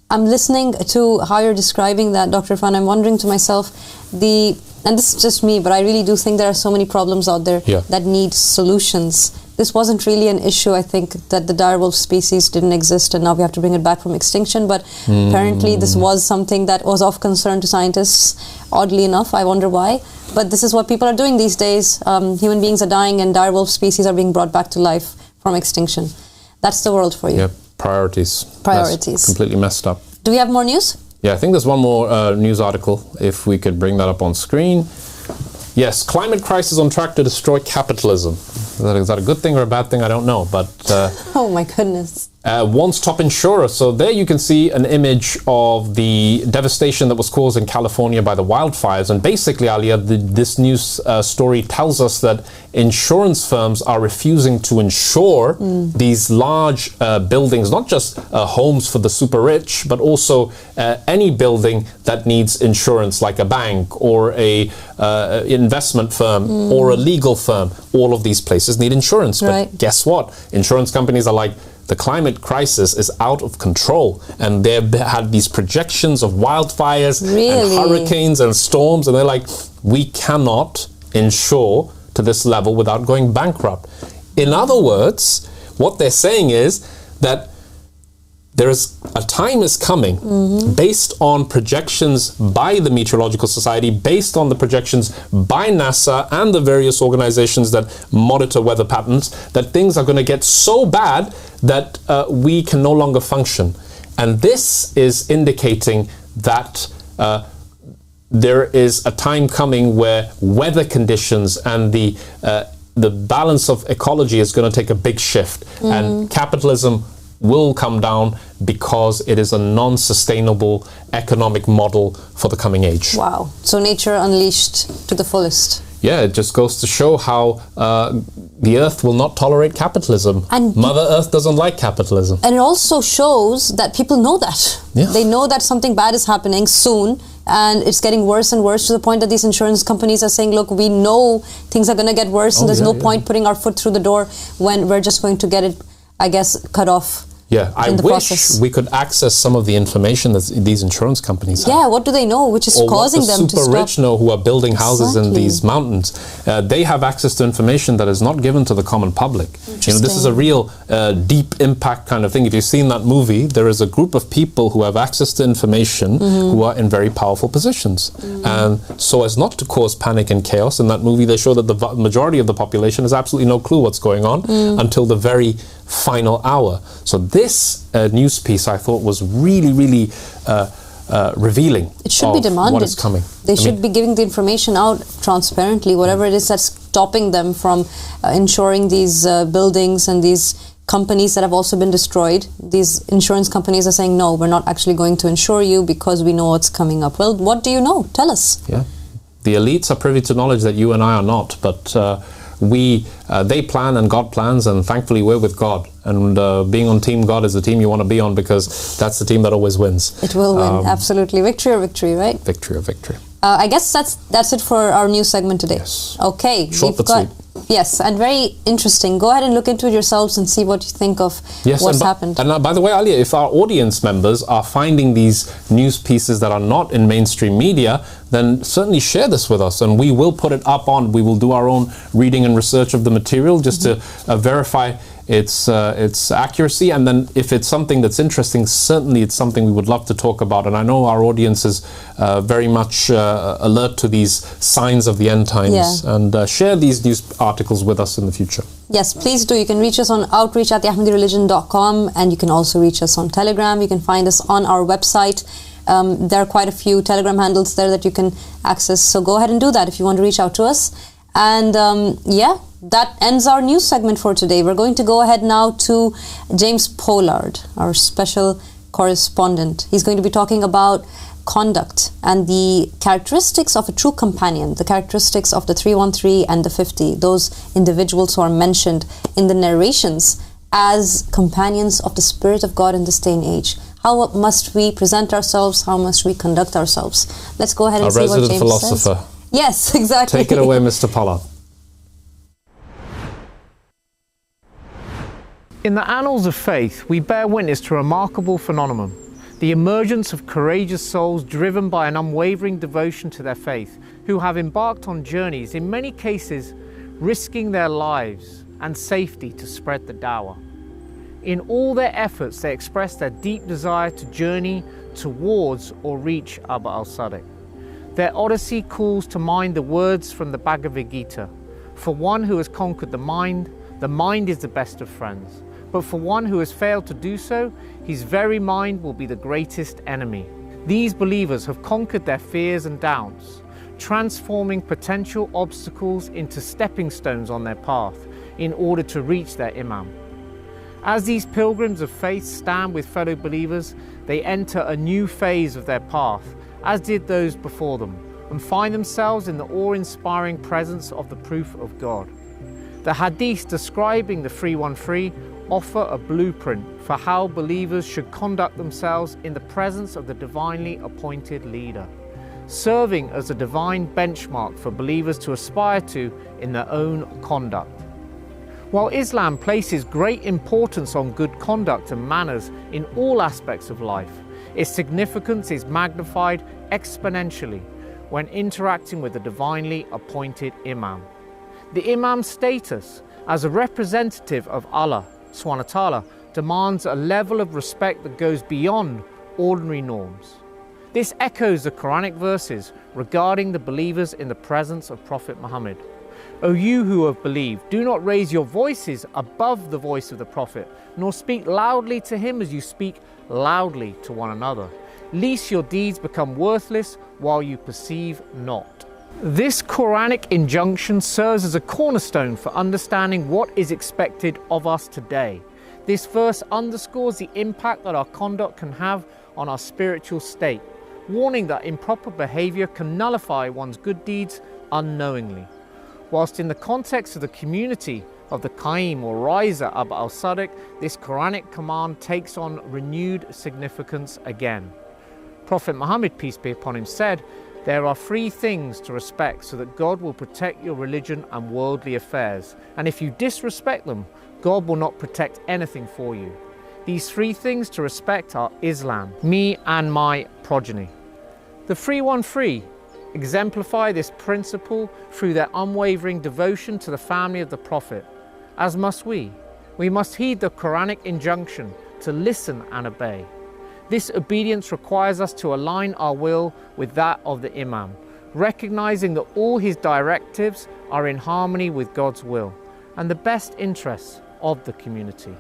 I'm listening to how you're describing that, Dr. Irfan. I'm wondering to myself, and this is just me, but I really do think there are so many problems out there that need solutions. This wasn't really an issue, I think, that the dire wolf species didn't exist and now we have to bring it back from extinction, but apparently this was something that was of concern to scientists, oddly enough. I wonder why. But this is what people are doing these days. Human beings are dying and dire wolf species are being brought back to life from extinction. That's the world for you. Yeah, priorities. Priorities. Completely messed up. Do we have more news? Yeah, I think there's one more news article, if we could bring that up on screen. Yes, climate crisis on track to destroy capitalism. Is that a good thing or a bad thing? I don't know, but... oh my goodness. Once top insurer. So there you can see an image of the devastation that was caused in California by the wildfires. And basically, Alia, this news story tells us that insurance firms are refusing to insure these large buildings, not just homes for the super rich, but also any building that needs insurance, like a bank or a investment firm or a legal firm. All of these places need insurance. But guess what? Insurance companies are like, the climate crisis is out of control, and they've had these projections of wildfires and hurricanes and storms, and they're like, we cannot insure to this level without going bankrupt. In other words, what they're saying is that there is a time is coming based on projections by the Meteorological Society, based on the projections by NASA and the various organizations that monitor weather patterns, that things are going to get so bad that we can no longer function. And this is indicating that there is a time coming where weather conditions and the balance of ecology is going to take a big shift, and capitalism will come down because it is a non-sustainable economic model for the coming age. Wow. So nature unleashed to the fullest. Yeah, it just goes to show how the earth will not tolerate capitalism. And Mother Earth doesn't like capitalism. And it also shows that people know that. Yeah. They know that something bad is happening soon, and it's getting worse and worse, to the point that these insurance companies are saying, look, we know things are going to get worse, and there's no point putting our foot through the door when we're just going to get it, I guess, cut off Yeah, I in the wish process. we could access some of the information that these insurance companies have. Yeah, what do they know which is Or causing what the them to super stop? rich know who are building houses in these mountains. They have access to information that is not given to the common public. This is a real deep impact kind of thing. If you've seen that movie, there is a group of people who have access to information who are in very powerful positions. And so as not to cause panic and chaos, in that movie they show that the majority of the population has absolutely no clue what's going on until the very final hour. So this news piece I thought was really, really revealing. It should be demanded. What is coming. They should be giving the information out transparently, whatever it is that's stopping them from insuring these buildings and these companies that have also been destroyed. These insurance companies are saying, no, we're not actually going to insure you because we know what's coming up. Well, what do you know? Tell us. Yeah. The elites are privy to knowledge that you and I are not, but they plan and God plans, and thankfully we're with God. And being on Team God is the team you want to be on, because that's the team that always wins. It will win, absolutely. Victory or victory, right? Victory or victory. I guess that's it for our news segment today. Yes. Okay. Short but sweet. Yes, and very interesting. Go ahead and look into it yourselves and see what you think of what's happened. And by the way, Alia, if our audience members are finding these news pieces that are not in mainstream media, then certainly share this with us, and we will put it up on. We will do our own reading and research of the material just to verify its accuracy, and then if it's something that's interesting, certainly it's something we would love to talk about. And I know our audience is very much alert to these signs of the end times, and share these news articles with us in the future. Yes, please do. You can reach us on outreach@theahmadireligion.com, and you can also reach us on Telegram. You can find us on our website. There are quite a few Telegram handles there that you can access, so go ahead and do that if you want to reach out to us. And that ends our news segment for today. We're going to go ahead now to James Pollard, our special correspondent. He's going to be talking about conduct and the characteristics of a true companion, the characteristics of the 313 and the 50, those individuals who are mentioned in the narrations as companions of the Spirit of God in this day and age. How must we present ourselves? How must we conduct ourselves? Let's go ahead and see what James says. Our resident philosopher. Yes, exactly. Take it away, Mr. Pollard. In the annals of faith, we bear witness to a remarkable phenomenon, the emergence of courageous souls driven by an unwavering devotion to their faith, who have embarked on journeys, in many cases, risking their lives and safety to spread the dawah. In all their efforts, they express their deep desire to journey towards or reach Abba al-Sadiq. Their odyssey calls to mind the words from the Bhagavad Gita. For one who has conquered the mind is the best of friends. But for one who has failed to do so, his very mind will be the greatest enemy. These believers have conquered their fears and doubts, transforming potential obstacles into stepping stones on their path in order to reach their Imam. As these pilgrims of faith stand with fellow believers, they enter a new phase of their path, as did those before them, and find themselves in the awe-inspiring presence of the proof of God. The hadiths describing the 313 offer a blueprint for how believers should conduct themselves in the presence of the divinely appointed leader, serving as a divine benchmark for believers to aspire to in their own conduct. While Islam places great importance on good conduct and manners in all aspects of life, its significance is magnified exponentially when interacting with the divinely appointed Imam. The Imam's status as a representative of Allah Subhanahu wa Ta'ala demands a level of respect that goes beyond ordinary norms. This echoes the Quranic verses regarding the believers in the presence of Prophet Muhammad. O you who have believed, do not raise your voices above the voice of the Prophet, nor speak loudly to him as you speak loudly to one another, lest your deeds become worthless while you perceive not. This Quranic injunction serves as a cornerstone for understanding what is expected of us today. This verse underscores the impact that our conduct can have on our spiritual state, warning that improper behavior can nullify one's good deeds unknowingly. Whilst in the context of the community of the Qaim or riser Abba al-Sadiq, this Quranic command takes on renewed significance again. Prophet Muhammad, peace be upon him, said, "There are 3 things to respect so that God will protect your religion and worldly affairs. And if you disrespect them, God will not protect anything for you. These 3 things to respect are Islam, me and my progeny. The 313 exemplify this principle through their unwavering devotion to the family of the Prophet, as must we. We must heed the Quranic injunction to listen and obey. This obedience requires us to align our will with that of the Imam, recognizing that all his directives are in harmony with God's will and the best interests of the community.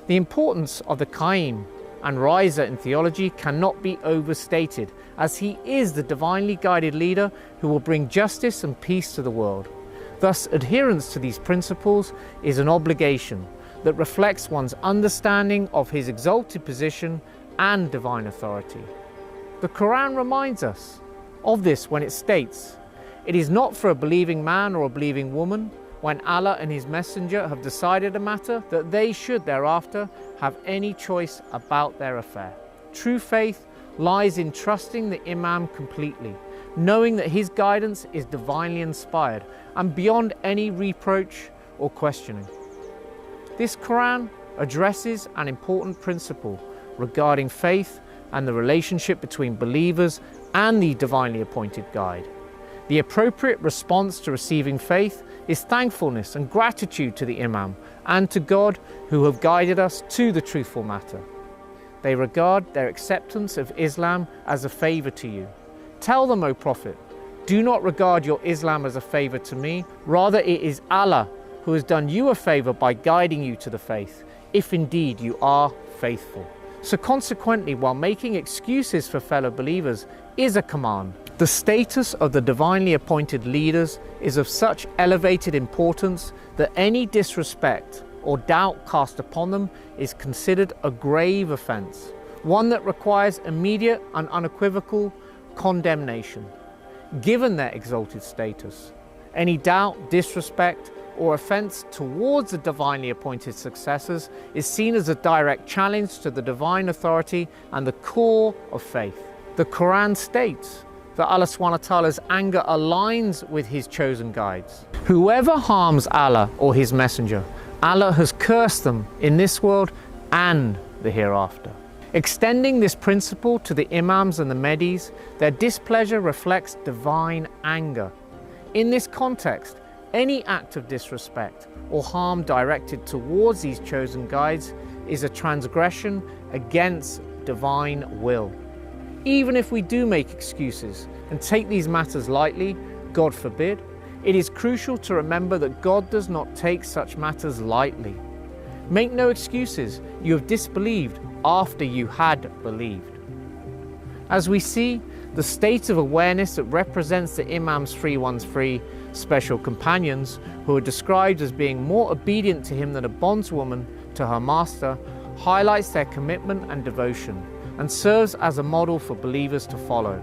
The importance of the Qaim and riser in theology cannot be overstated, as he is the divinely guided leader who will bring justice and peace to the world. Thus, adherence to these principles is an obligation that reflects one's understanding of his exalted position and divine authority. The Quran reminds us of this when it states, "It is not for a believing man or a believing woman, when Allah and His Messenger have decided a matter, that they should thereafter have any choice about their affair." True faith lies in trusting the Imam completely, knowing that his guidance is divinely inspired and beyond any reproach or questioning. This Quran addresses an important principle regarding faith and the relationship between believers and the divinely appointed guide. The appropriate response to receiving faith is thankfulness and gratitude to the Imam and to God who have guided us to the truthful matter. They regard their acceptance of Islam as a favor to you. Tell them, O Prophet, do not regard your Islam as a favor to me, rather it is Allah who has done you a favor by guiding you to the faith, if indeed you are faithful. So consequently, while making excuses for fellow believers is a command, the status of the divinely appointed leaders is of such elevated importance that any disrespect or doubt cast upon them is considered a grave offense, one that requires immediate and unequivocal condemnation. Given their exalted status, any doubt, disrespect, or offense towards the divinely appointed successors is seen as a direct challenge to the divine authority and the core of faith. The Quran states that Allah subhanahu wa ta'ala's anger aligns with his chosen guides. Whoever harms Allah or his messenger, Allah has cursed them in this world and the hereafter. Extending this principle to the Imams and the Mahdis, their displeasure reflects divine anger. In this context, any act of disrespect or harm directed towards these chosen guides is a transgression against divine will. Even if we do make excuses and take these matters lightly, God forbid, it is crucial to remember that God does not take such matters lightly. Make no excuses, you have disbelieved after you had believed. As we see, the state of awareness that represents the Imam's 313 special companions, who are described as being more obedient to him than a bondswoman to her master, highlights their commitment and devotion and serves as a model for believers to follow.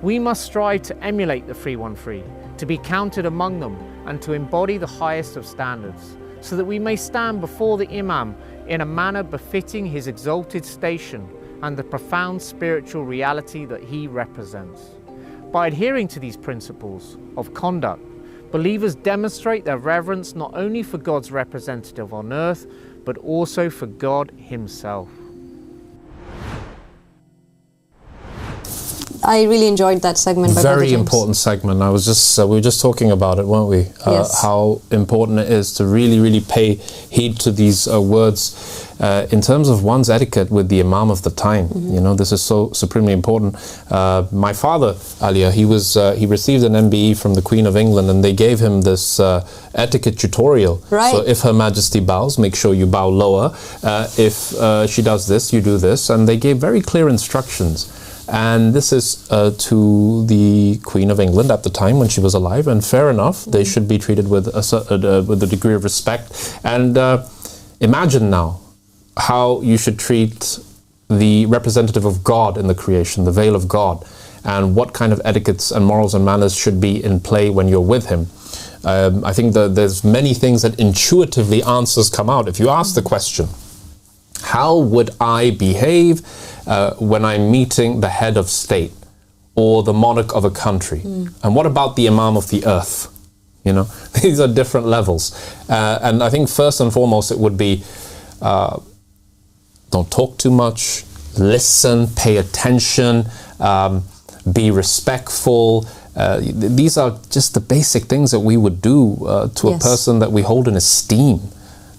We must strive to emulate the 313, to be counted among them and to embody the highest of standards, so that we may stand before the Imam in a manner befitting his exalted station and the profound spiritual reality that he represents. By adhering to these principles of conduct, believers demonstrate their reverence not only for God's representative on earth, but also for God himself. I really enjoyed that segment. Very important segment. I was just we were just talking about it, weren't we? Yes. How important it is to really pay heed to these words in terms of one's etiquette with the Imam of the time. Mm-hmm. You know, this is so supremely important. My father, Alia, he received an MBE from the Queen of England, and they gave him this etiquette tutorial. Right. So if Her Majesty bows, make sure you bow lower. If she does this, you do this, and they gave very clear instructions. And this is to the Queen of England at the time when she was alive, and fair enough, they should be treated with a degree of respect. And imagine now how you should treat the representative of God in the creation, the veil of God, and what kind of etiquettes and morals and manners should be in play when you're with him. I think that there's many things that intuitively answers come out. If you ask the question, how would I behave when I'm meeting the head of state or the monarch of a country? And what about the Imam of the earth? You know, these are different levels. And I think first and foremost it would be don't talk too much, listen, pay attention, be respectful. These are just the basic things that we would do to a person that we hold in esteem.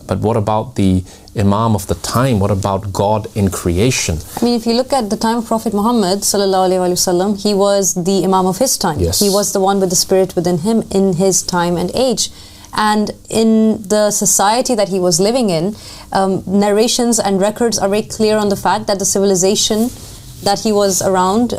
But what about the Imam of the time? What about God in creation? I mean, if you look at the time of Prophet Muhammad sallallahu alaihi wasallam, he was the Imam of his time. Yes. He was the one with the spirit within him in his time and age. And in the society that he was living in, narrations and records are very clear on the fact that the civilization that he was around,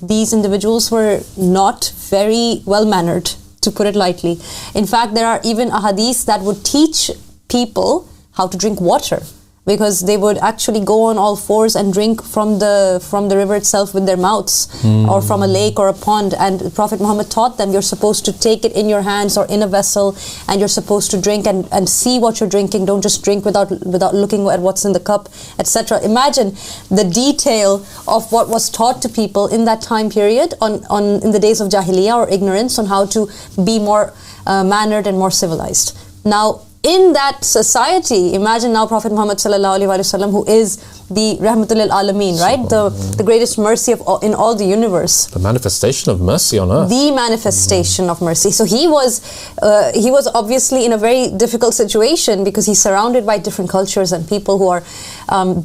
these individuals were not very well-mannered, to put it lightly. In fact, there are even ahadith that would teach people how to drink water, because they would actually go on all fours and drink from the river itself with their mouths, or from a lake or a pond. And Prophet Muhammad taught them, you're supposed to take it in your hands or in a vessel, and you're supposed to drink and see what you're drinking. Don't just drink without looking at what's in the cup, etc. Imagine the detail of what was taught to people in that time period in the days of Jahiliyyah or ignorance, on how to be more mannered and more civilized. Now, in that society, imagine now Prophet Muhammad sallallahu alaihi wasallam, who is the Rahmatul lil Alameen, right? The greatest mercy in all the universe. The manifestation of mercy on earth. The manifestation of mercy. So he was obviously in a very difficult situation, because he's surrounded by different cultures and people who are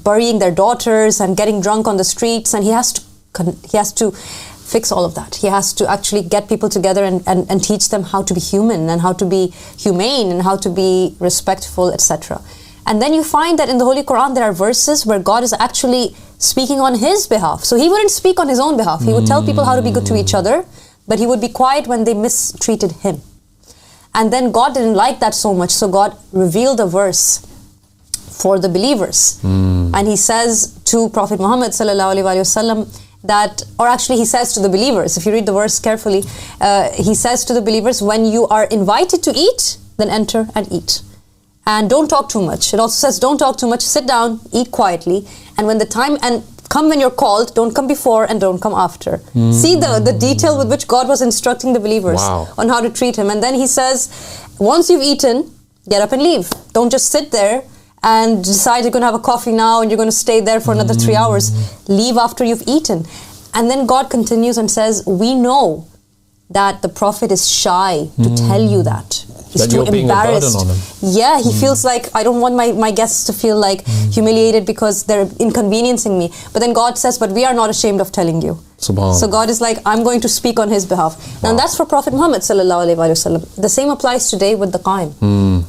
burying their daughters and getting drunk on the streets, and he has to fix all of that. He has to actually get people together and teach them how to be human and how to be humane and how to be respectful, etc. And then you find that in the Holy Quran there are verses where God is actually speaking on his behalf. So he wouldn't speak on his own behalf. He would tell people how to be good to each other, but he would be quiet when they mistreated him. And then God didn't like that so much, so God revealed a verse for the believers. And he says to Prophet Muhammad sallallahu alaihi wasallam that, or actually he says to the believers, if you read the verse carefully, he says to the believers, when you are invited to eat, then enter and eat. And don't talk too much. It also says, don't talk too much, sit down, eat quietly, and when the time, and come when you're called, don't come before and don't come after. See the detail with which God was instructing the believers on how to treat him. And then he says, once you've eaten, get up and leave. Don't just sit there and decide you're going to have a coffee now and you're going to stay there for another 3 hours. Leave after you've eaten. And then God continues and says, we know that the Prophet is shy to tell you that. He's too embarrassed. Yeah, he feels like, I don't want my guests to feel like humiliated because they're inconveniencing me. But then God says, but we are not ashamed of telling you. So God is like, I'm going to speak on his behalf. Now that's for Prophet Muhammad sallallahu alaihi wasallam. The same applies today with the Qaim.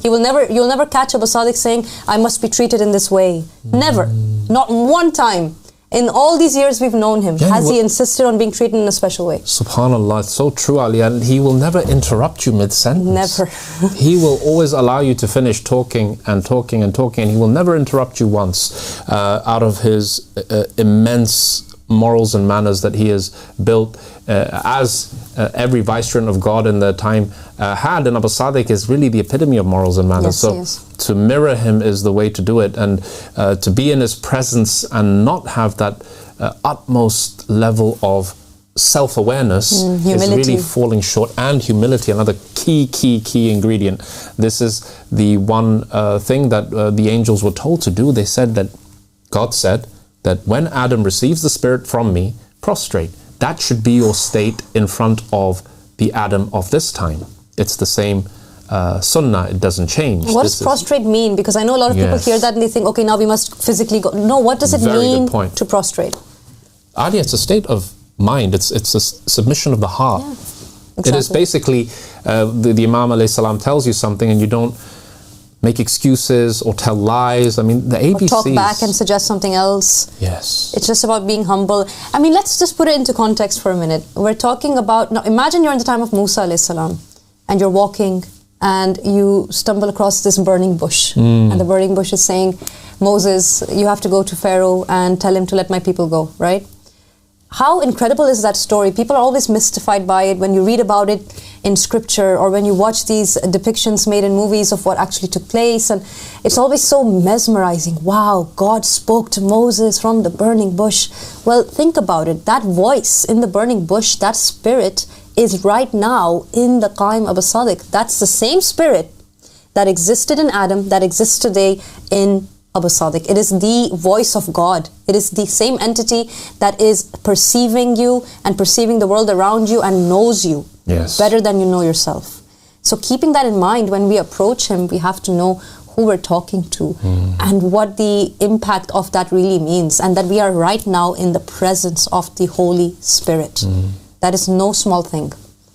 You'll never catch Abu Sadiq saying, I must be treated in this way. Never. Not one time. In all these years we've known him, has he insisted on being treated in a special way? SubhanAllah, it's so true, Ali. And he will never interrupt you mid-sentence. Never. He will always allow you to finish talking and talking and talking, and he will never interrupt you once out of his immense morals and manners that he has built, as every vicegerent of God in the time had. And Abu Sadiq is really the epitome of morals and manners. To mirror him is the way to do it, and to be in his presence and not have that utmost level of self-awareness is really falling short. And humility, another key ingredient. This is the one thing that the angels were told to do. They said that God said that when Adam receives the Spirit from me, prostrate. That should be your state in front of the Adam of this time. It's the same sunnah, it doesn't change. What does prostrate mean? Because I know a lot of people hear that and they think, okay, now we must physically go. No, what does it mean to prostrate? Ali, it's a state of mind. It's a submission of the heart. Yeah, exactly. It is basically, the Imam alayhi salam tells you something and you don't make excuses or tell lies. I mean, the ABCs. Or talk back and suggest something else. Yes. It's just about being humble. I mean, let's just put it into context for a minute. We're talking about, now imagine you're in the time of Musa alayhi salam and you're walking and you stumble across this burning bush. And the burning bush is saying, Moses, you have to go to Pharaoh and tell him to let my people go, right? How incredible is that story? People are always mystified by it when you read about it in scripture or when you watch these depictions made in movies of what actually took place, and it's always so mesmerizing. Wow, God spoke to Moses from the burning bush. Well, think about it. That voice in the burning bush, that spirit is right now in the Qaim Abu Sadiq. That's the same spirit that existed in Adam, that exists today in Abu Sadiq. It is the voice of God. It is the same entity that is perceiving you and perceiving the world around you and knows you better than you know yourself. So keeping that in mind, when we approach him, we have to know who we're talking to and what the impact of that really means, and that we are right now in the presence of the Holy Spirit. That is no small thing.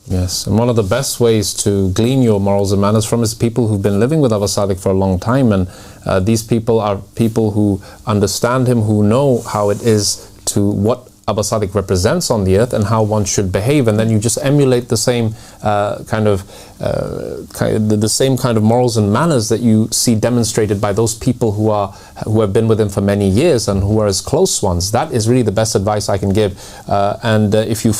Yes, and one of the best ways to glean your morals and manners from is people who've been living with Abu Sadiq for a long time, and these people are people who understand him, who know how it is to what Abu Sadiq represents on the earth and how one should behave, and then you just emulate the same the same kind of morals and manners that you see demonstrated by those people who have been with him for many years and who are his close ones. That is really the best advice I can give, and if you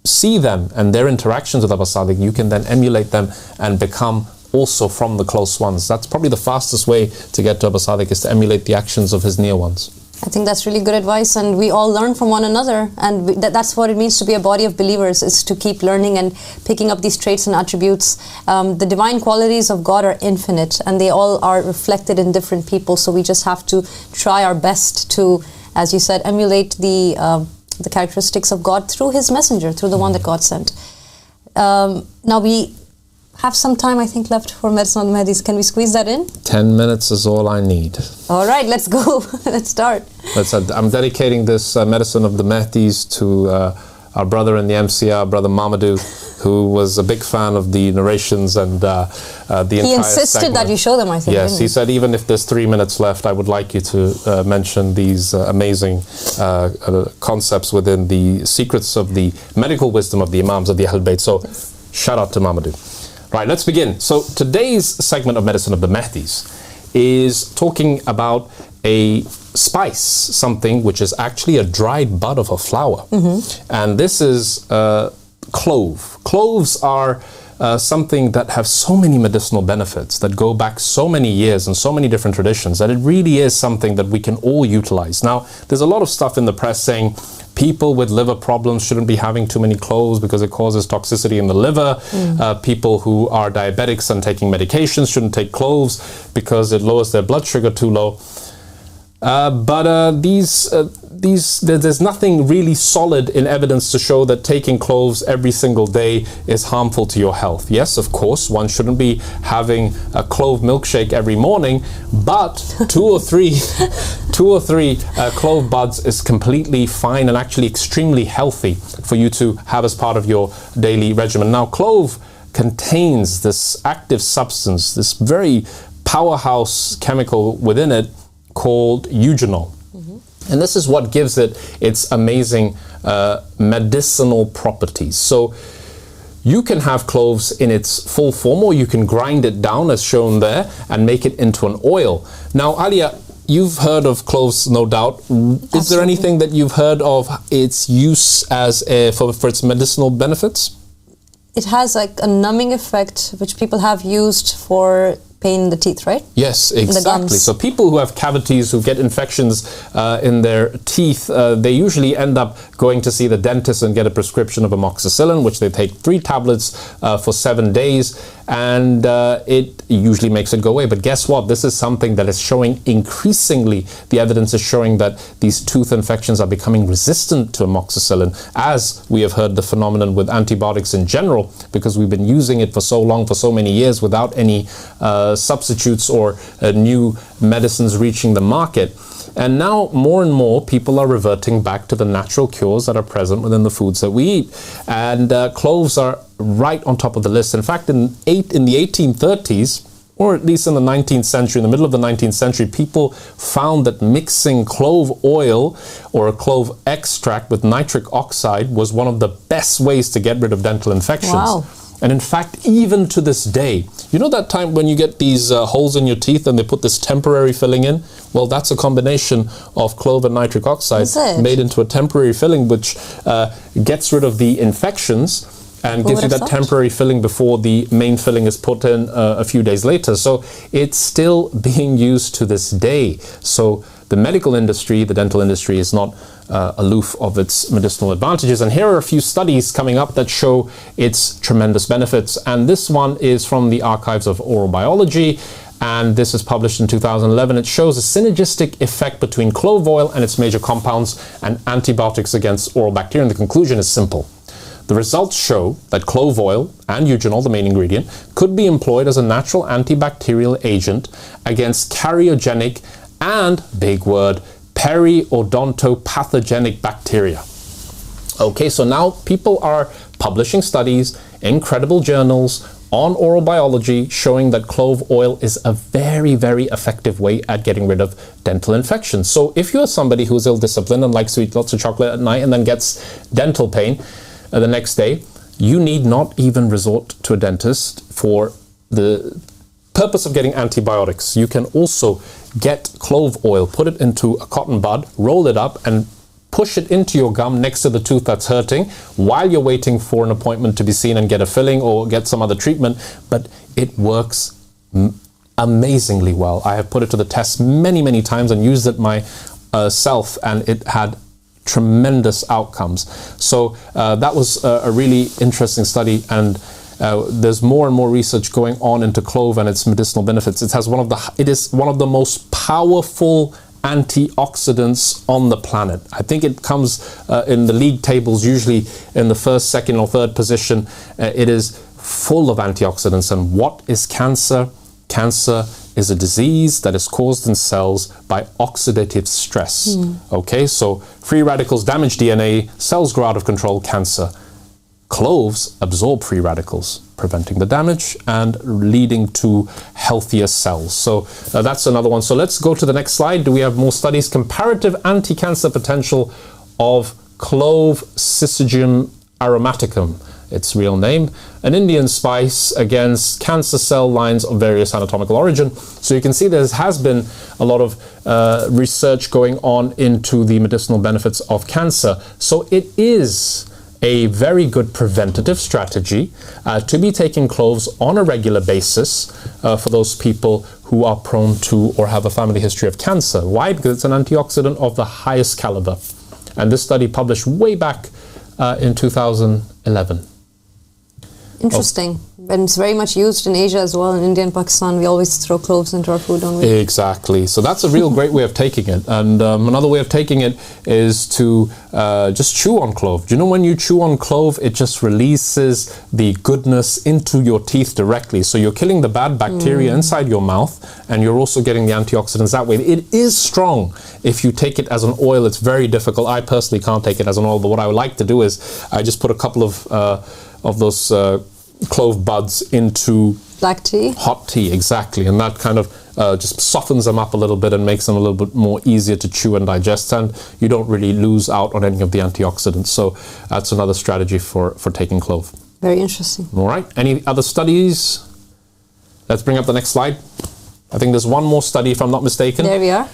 see them and their interactions with Abu Sadiq, you can then emulate them and become also from the close ones. That's probably the fastest way to get to Abu Sadiq, is to emulate the actions of his near ones. I think that's really good advice, and we all learn from one another, and that's what it means to be a body of believers, is to keep learning and picking up these traits and attributes. The divine qualities of God are infinite, and they all are reflected in different people, so we just have to try our best to, as you said, emulate the characteristics of God through his messenger, through the one that God sent. Now we have some time, I think, left for Medicine of the Mahdis. Can we squeeze that in? 10 minutes is all I need. All right, let's go. Let's start. I'm dedicating this Medicine of the Mahdis to our brother in the MCR, Brother Mamadou, who was a big fan of the narrations and the entire He insisted segment. That you show them, I think. Yes, he said, even if there's 3 minutes left, I would like you to mention these amazing concepts within the secrets of the medical wisdom of the Imams of the Ahl Bayt. So, shout out to Mamadou. Right, let's begin. So today's segment of Medicine of the Mahdis is talking about a spice, something which is actually a dried bud of a flower. And this is clove. Cloves are something that have so many medicinal benefits, that go back so many years and so many different traditions, that it really is something that we can all utilize. Now, there's a lot of stuff in the press saying people with liver problems shouldn't be having too many cloves because it causes toxicity in the liver. People who are diabetics and taking medications shouldn't take cloves because it lowers their blood sugar too low. There's nothing really solid in evidence to show that taking cloves every single day is harmful to your health. Yes, of course, one shouldn't be having a clove milkshake every morning, but two or three clove buds is completely fine and actually extremely healthy for you to have as part of your daily regimen. Now, clove contains this active substance, this very powerhouse chemical within it, called eugenol. And this is what gives it its amazing medicinal properties. So you can have cloves in its full form, or you can grind it down as shown there and make it into an oil. Now, Alia, you've heard of cloves, no doubt. Is there anything that you've heard of its use as for its medicinal benefits? It has like a numbing effect, which people have used for pain in the teeth, right? Yes, exactly. So people who have cavities, who get infections in their teeth, they usually end up going to see the dentist and get a prescription of amoxicillin, which they take 3 tablets for 7 days, and it usually makes it go away. But guess what? This is something that is showing increasingly, the evidence is showing that these tooth infections are becoming resistant to amoxicillin, as we have heard the phenomenon with antibiotics in general, because we've been using it for so long, for so many years, without any substitutes or new medicines reaching the market. And now more and more people are reverting back to the natural cures that are present within the foods that we eat. And cloves are right on top of the list. In fact, in the 1830s, or at least in the 19th century, in the middle of the 19th century, people found that mixing clove oil or a clove extract with nitric oxide was one of the best ways to get rid of dental infections. Wow. And in fact, even to this day, you know that time when you get these holes in your teeth and they put this temporary filling in? Well, that's a combination of clove and nitric oxide made into a temporary filling, which gets rid of the infections and gives you that temporary filling before the main filling is put in a few days later. So it's still being used to this day. So the medical industry, the dental industry, is not aloof of its medicinal advantages. And here are a few studies coming up that show its tremendous benefits. And this one is from the archives of oral biology. and this is published in 2011. It shows a synergistic effect between clove oil and its major compounds and antibiotics against oral bacteria. And the conclusion is simple. The results show that clove oil and eugenol, the main ingredient, could be employed as a natural antibacterial agent against carriogenic and, big word, periodontopathogens bacteria. Okay, so now people are publishing studies in credible journals on oral biology showing that clove oil is a very, very effective way at getting rid of dental infections. So if you're somebody who's ill-disciplined and likes to eat lots of chocolate at night and then gets dental pain the next day, you need not even resort to a dentist for the purpose of getting antibiotics. You can also get clove oil, put it into a cotton bud, roll it up and push it into your gum next to the tooth that's hurting while you're waiting for an appointment to be seen and get a filling or get some other treatment. But it works amazingly well. I have put it to the test many, many times and used it myself, and it had tremendous outcomes. So that was a really interesting study, and there's more and more research going on into clove and its medicinal benefits. It is one of the most powerful antioxidants on the planet. I think it comes in the league tables usually in the first, second or third position. It is full of antioxidants. And what is cancer? Cancer is a disease that is caused in cells by oxidative stress. Okay, so free radicals damage DNA, cells grow out of control, cancer. Cloves absorb free radicals, preventing the damage and leading to healthier cells. So that's another one. So let's go to the next slide. Do we have more studies? Comparative anti-cancer potential of clove Syzygium aromaticum, its real name, an Indian spice against cancer cell lines of various anatomical origin. So you can see there has been a lot of research going on into the medicinal benefits of cancer. So it is a very good preventative strategy to be taking cloves on a regular basis for those people who are prone to or have a family history of cancer. Why? Because it's an antioxidant of the highest caliber. And this study published way back in 2011. Interesting. And it's very much used in Asia as well. In India and Pakistan, we always throw cloves into our food, don't we? Exactly. So that's a real great way of taking it. And another way of taking it is to just chew on clove. Do you know when you chew on clove, it just releases the goodness into your teeth directly. So you're killing the bad bacteria inside your mouth, and you're also getting the antioxidants that way. It is strong if you take it as an oil. It's very difficult. I personally can't take it as an oil, but what I would like to do is I just put a couple of those clove buds into black tea, hot tea, exactly, and that kind of just softens them up a little bit and makes them a little bit more easier to chew and digest, and you don't really lose out on any of the antioxidants. So that's another strategy for taking clove. Very interesting. All right, any other studies? Let's bring up the next slide. I think there's one more study, if I'm not mistaken. There we are.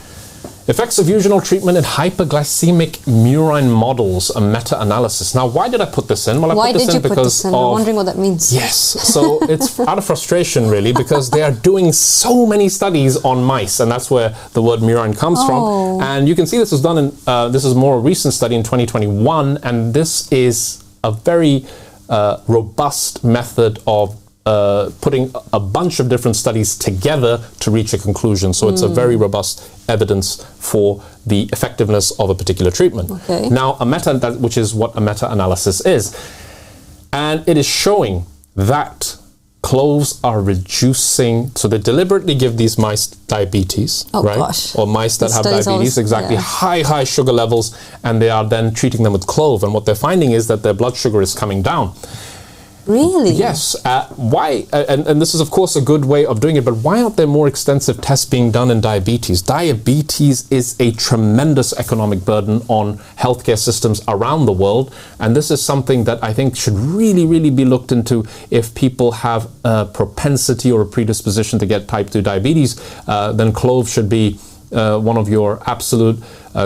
Effects of eugenol treatment in hyperglycemic murine models, a meta-analysis. Now, why did I put this in? Well, Why did you put this in? I'm wondering what that means. Yes, so it's out of frustration, really, because they are doing so many studies on mice, and that's where the word murine comes from. And you can see this was done in, this is a more recent study in 2021, and this is a very robust method of putting a bunch of different studies together to reach a conclusion. So it's a very robust evidence for the effectiveness of a particular treatment. Okay. Now, which is what a meta-analysis is. And it is showing that cloves are reducing, so they deliberately give these mice diabetes, right? Gosh. Or mice that have diabetes, always, exactly, high sugar levels, and they are then treating them with clove. And what they're finding is that their blood sugar is coming down. Really? Yes. Why? And this is, of course, a good way of doing it, but why aren't there more extensive tests being done in diabetes? Diabetes is a tremendous economic burden on healthcare systems around the world, and this is something that I think should really, really be looked into. If people have a propensity or a predisposition to get type 2 diabetes, then clove should be one of your absolute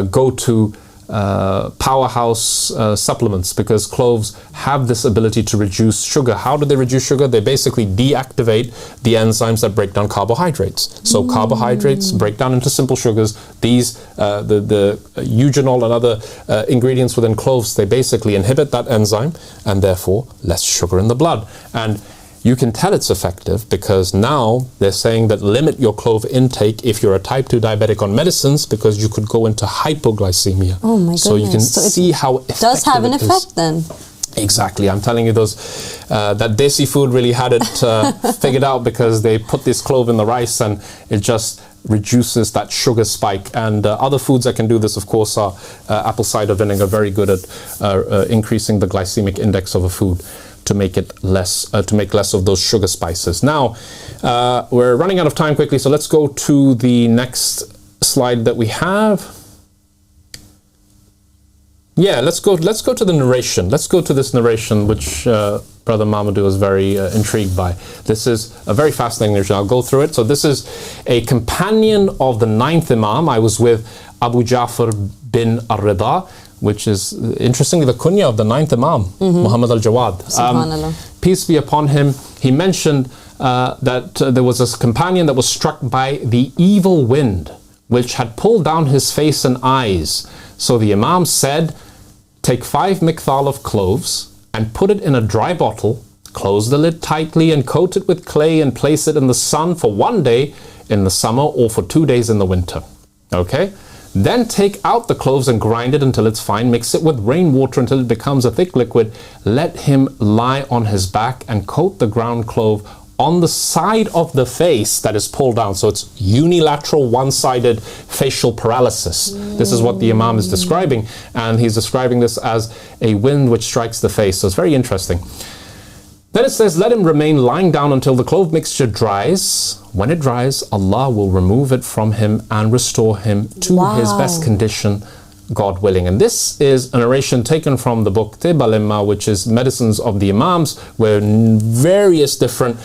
go-to powerhouse supplements, because cloves have this ability to reduce sugar. How do they reduce sugar? They basically deactivate the enzymes that break down carbohydrates. So carbohydrates break down into simple sugars. These, the eugenol and other ingredients within cloves, they basically inhibit that enzyme, and therefore less sugar in the blood. And you can tell it's effective because now they're saying that limit your clove intake if you're a type 2 diabetic on medicines, because you could go into hypoglycemia. Oh my goodness. So you can see how effective does have an effect then. Exactly. I'm telling you, those that desi food really had it figured out, because they put this clove in the rice and it just reduces that sugar spike. And other foods that can do this, of course, are apple cider vinegar, very good at increasing the glycemic index of a food to make it less, to make less of those sugar spices. Now, we're running out of time quickly, so let's go to the next slide that we have. Yeah, let's go to the narration. Let's go to this narration, which Brother Mamadou was very intrigued by. This is a very fascinating narration. I'll go through it. So this is a companion of the 9th Imam. I was with Abu Ja'far bin al-Rida, which is, interestingly, the kunya of the 9th Imam, Muhammad al-Jawad. Subhanallah. Peace be upon him. He mentioned that there was this companion that was struck by the evil wind, which had pulled down his face and eyes. So the Imam said, take 5 mikthal of cloves and put it in a dry bottle, close the lid tightly and coat it with clay and place it in the sun for 1 day in the summer or for 2 days in the winter. Okay? Then take out the cloves and grind it until it's fine. Mix it with rainwater until it becomes a thick liquid. Let him lie on his back and coat the ground clove on the side of the face that is pulled down. So it's unilateral, one-sided facial paralysis. This is what the Imam is describing, and he's describing this as a wind which strikes the face. So it's very interesting. Then it says, let him remain lying down until the clove mixture dries. When it dries, Allah will remove it from him and restore him to his best condition, God willing. And this is a narration taken from the book Tib al-Imma, which is Medicines of the Imams, where various different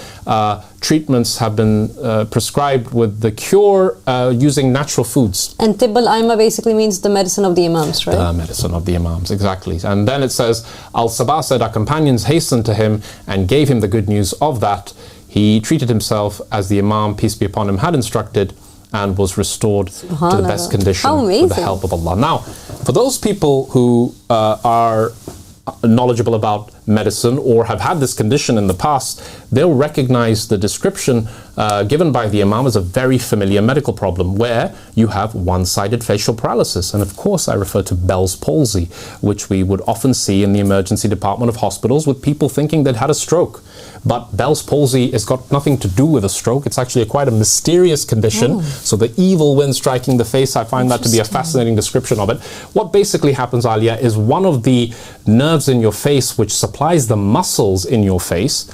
treatments have been prescribed with the cure using natural foods. And Tib al-Imma basically means the medicine of the Imams, right? The medicine of the Imams, exactly. And then it says, Al-Sabah said, our companions hastened to him and gave him the good news of that. He treated himself as the Imam, peace be upon him, had instructed, and was restored to the best condition with the help of Allah. Now, for those people who are knowledgeable about medicine or have had this condition in the past, they'll recognize the description given by the Imam as a very familiar medical problem, where you have one-sided facial paralysis. And of course, I refer to Bell's palsy, which we would often see in the emergency department of hospitals with people thinking they'd had a stroke. But Bell's palsy has got nothing to do with a stroke. It's actually quite a mysterious condition. So the evil wind striking the face, I find that to be a fascinating description of it. What basically happens, Alia, is one of the nerves in your face which supplies the muscles in your face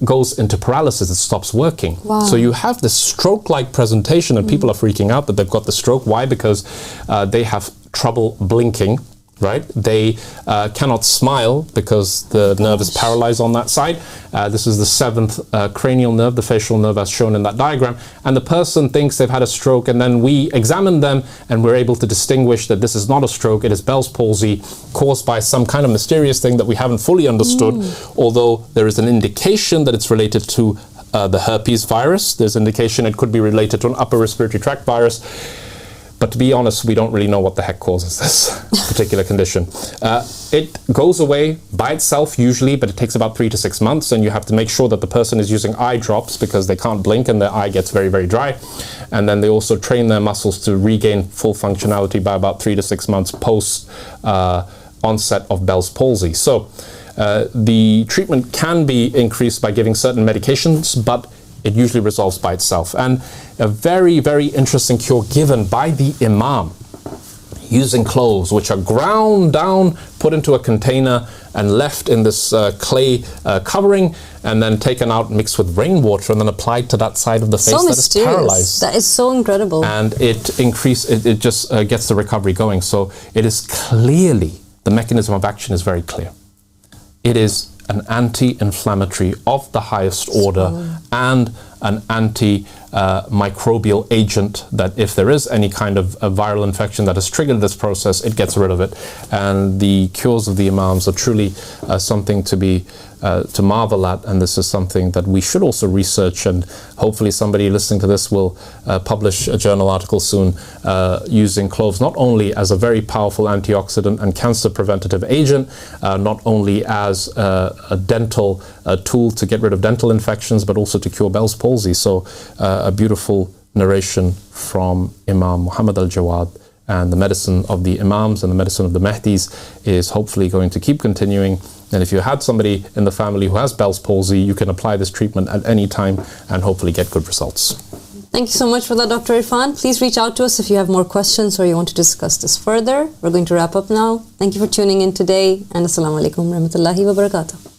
goes into paralysis. It stops working. So you have this stroke-like presentation, and people are freaking out that they've got the stroke. Why? Because they have trouble blinking. Right? They cannot smile because the nerve is paralyzed on that side. This is the 7th cranial nerve, the facial nerve as shown in that diagram. And the person thinks they've had a stroke, and then we examine them and we're able to distinguish that this is not a stroke, it is Bell's palsy caused by some kind of mysterious thing that we haven't fully understood, although there is an indication that it's related to the herpes virus. There's indication it could be related to an upper respiratory tract virus. But to be honest, we don't really know what the heck causes this particular condition. It goes away by itself usually, but it takes about 3 to 6 months, and you have to make sure that the person is using eye drops because they can't blink and their eye gets very, very dry. And then they also train their muscles to regain full functionality by about 3 to 6 months post onset of Bell's palsy. So the treatment can be increased by giving certain medications, but it usually resolves by itself. And a very, very interesting cure given by the Imam using cloves, which are ground down, put into a container and left in this clay covering, and then taken out, mixed with rainwater, and then applied to that side of the face that is paralyzed. That is so incredible. And it just gets the recovery going. So it is clearly, the mechanism of action is very clear. It is an anti-inflammatory of the highest order and an anti-microbial agent that if there is any kind of a viral infection that has triggered this process, it gets rid of it. And the cures of the Imams are truly something to be to marvel at, and this is something that we should also research, and hopefully somebody listening to this will publish a journal article soon using cloves not only as a very powerful antioxidant and cancer preventative agent, not only as a dental tool to get rid of dental infections, but also to cure Bell's palsy. So a beautiful narration from Imam Muhammad al-Jawad, and the medicine of the Imams and the medicine of the Mahdis is hopefully going to keep continuing. And if you had somebody in the family who has Bell's palsy, you can apply this treatment at any time and hopefully get good results. Thank you so much for that, Dr. Irfan. Please reach out to us if you have more questions or you want to discuss this further. We're going to wrap up now. Thank you for tuning in today, and Assalamu alaikum wa rahmatullahi wa barakatuh.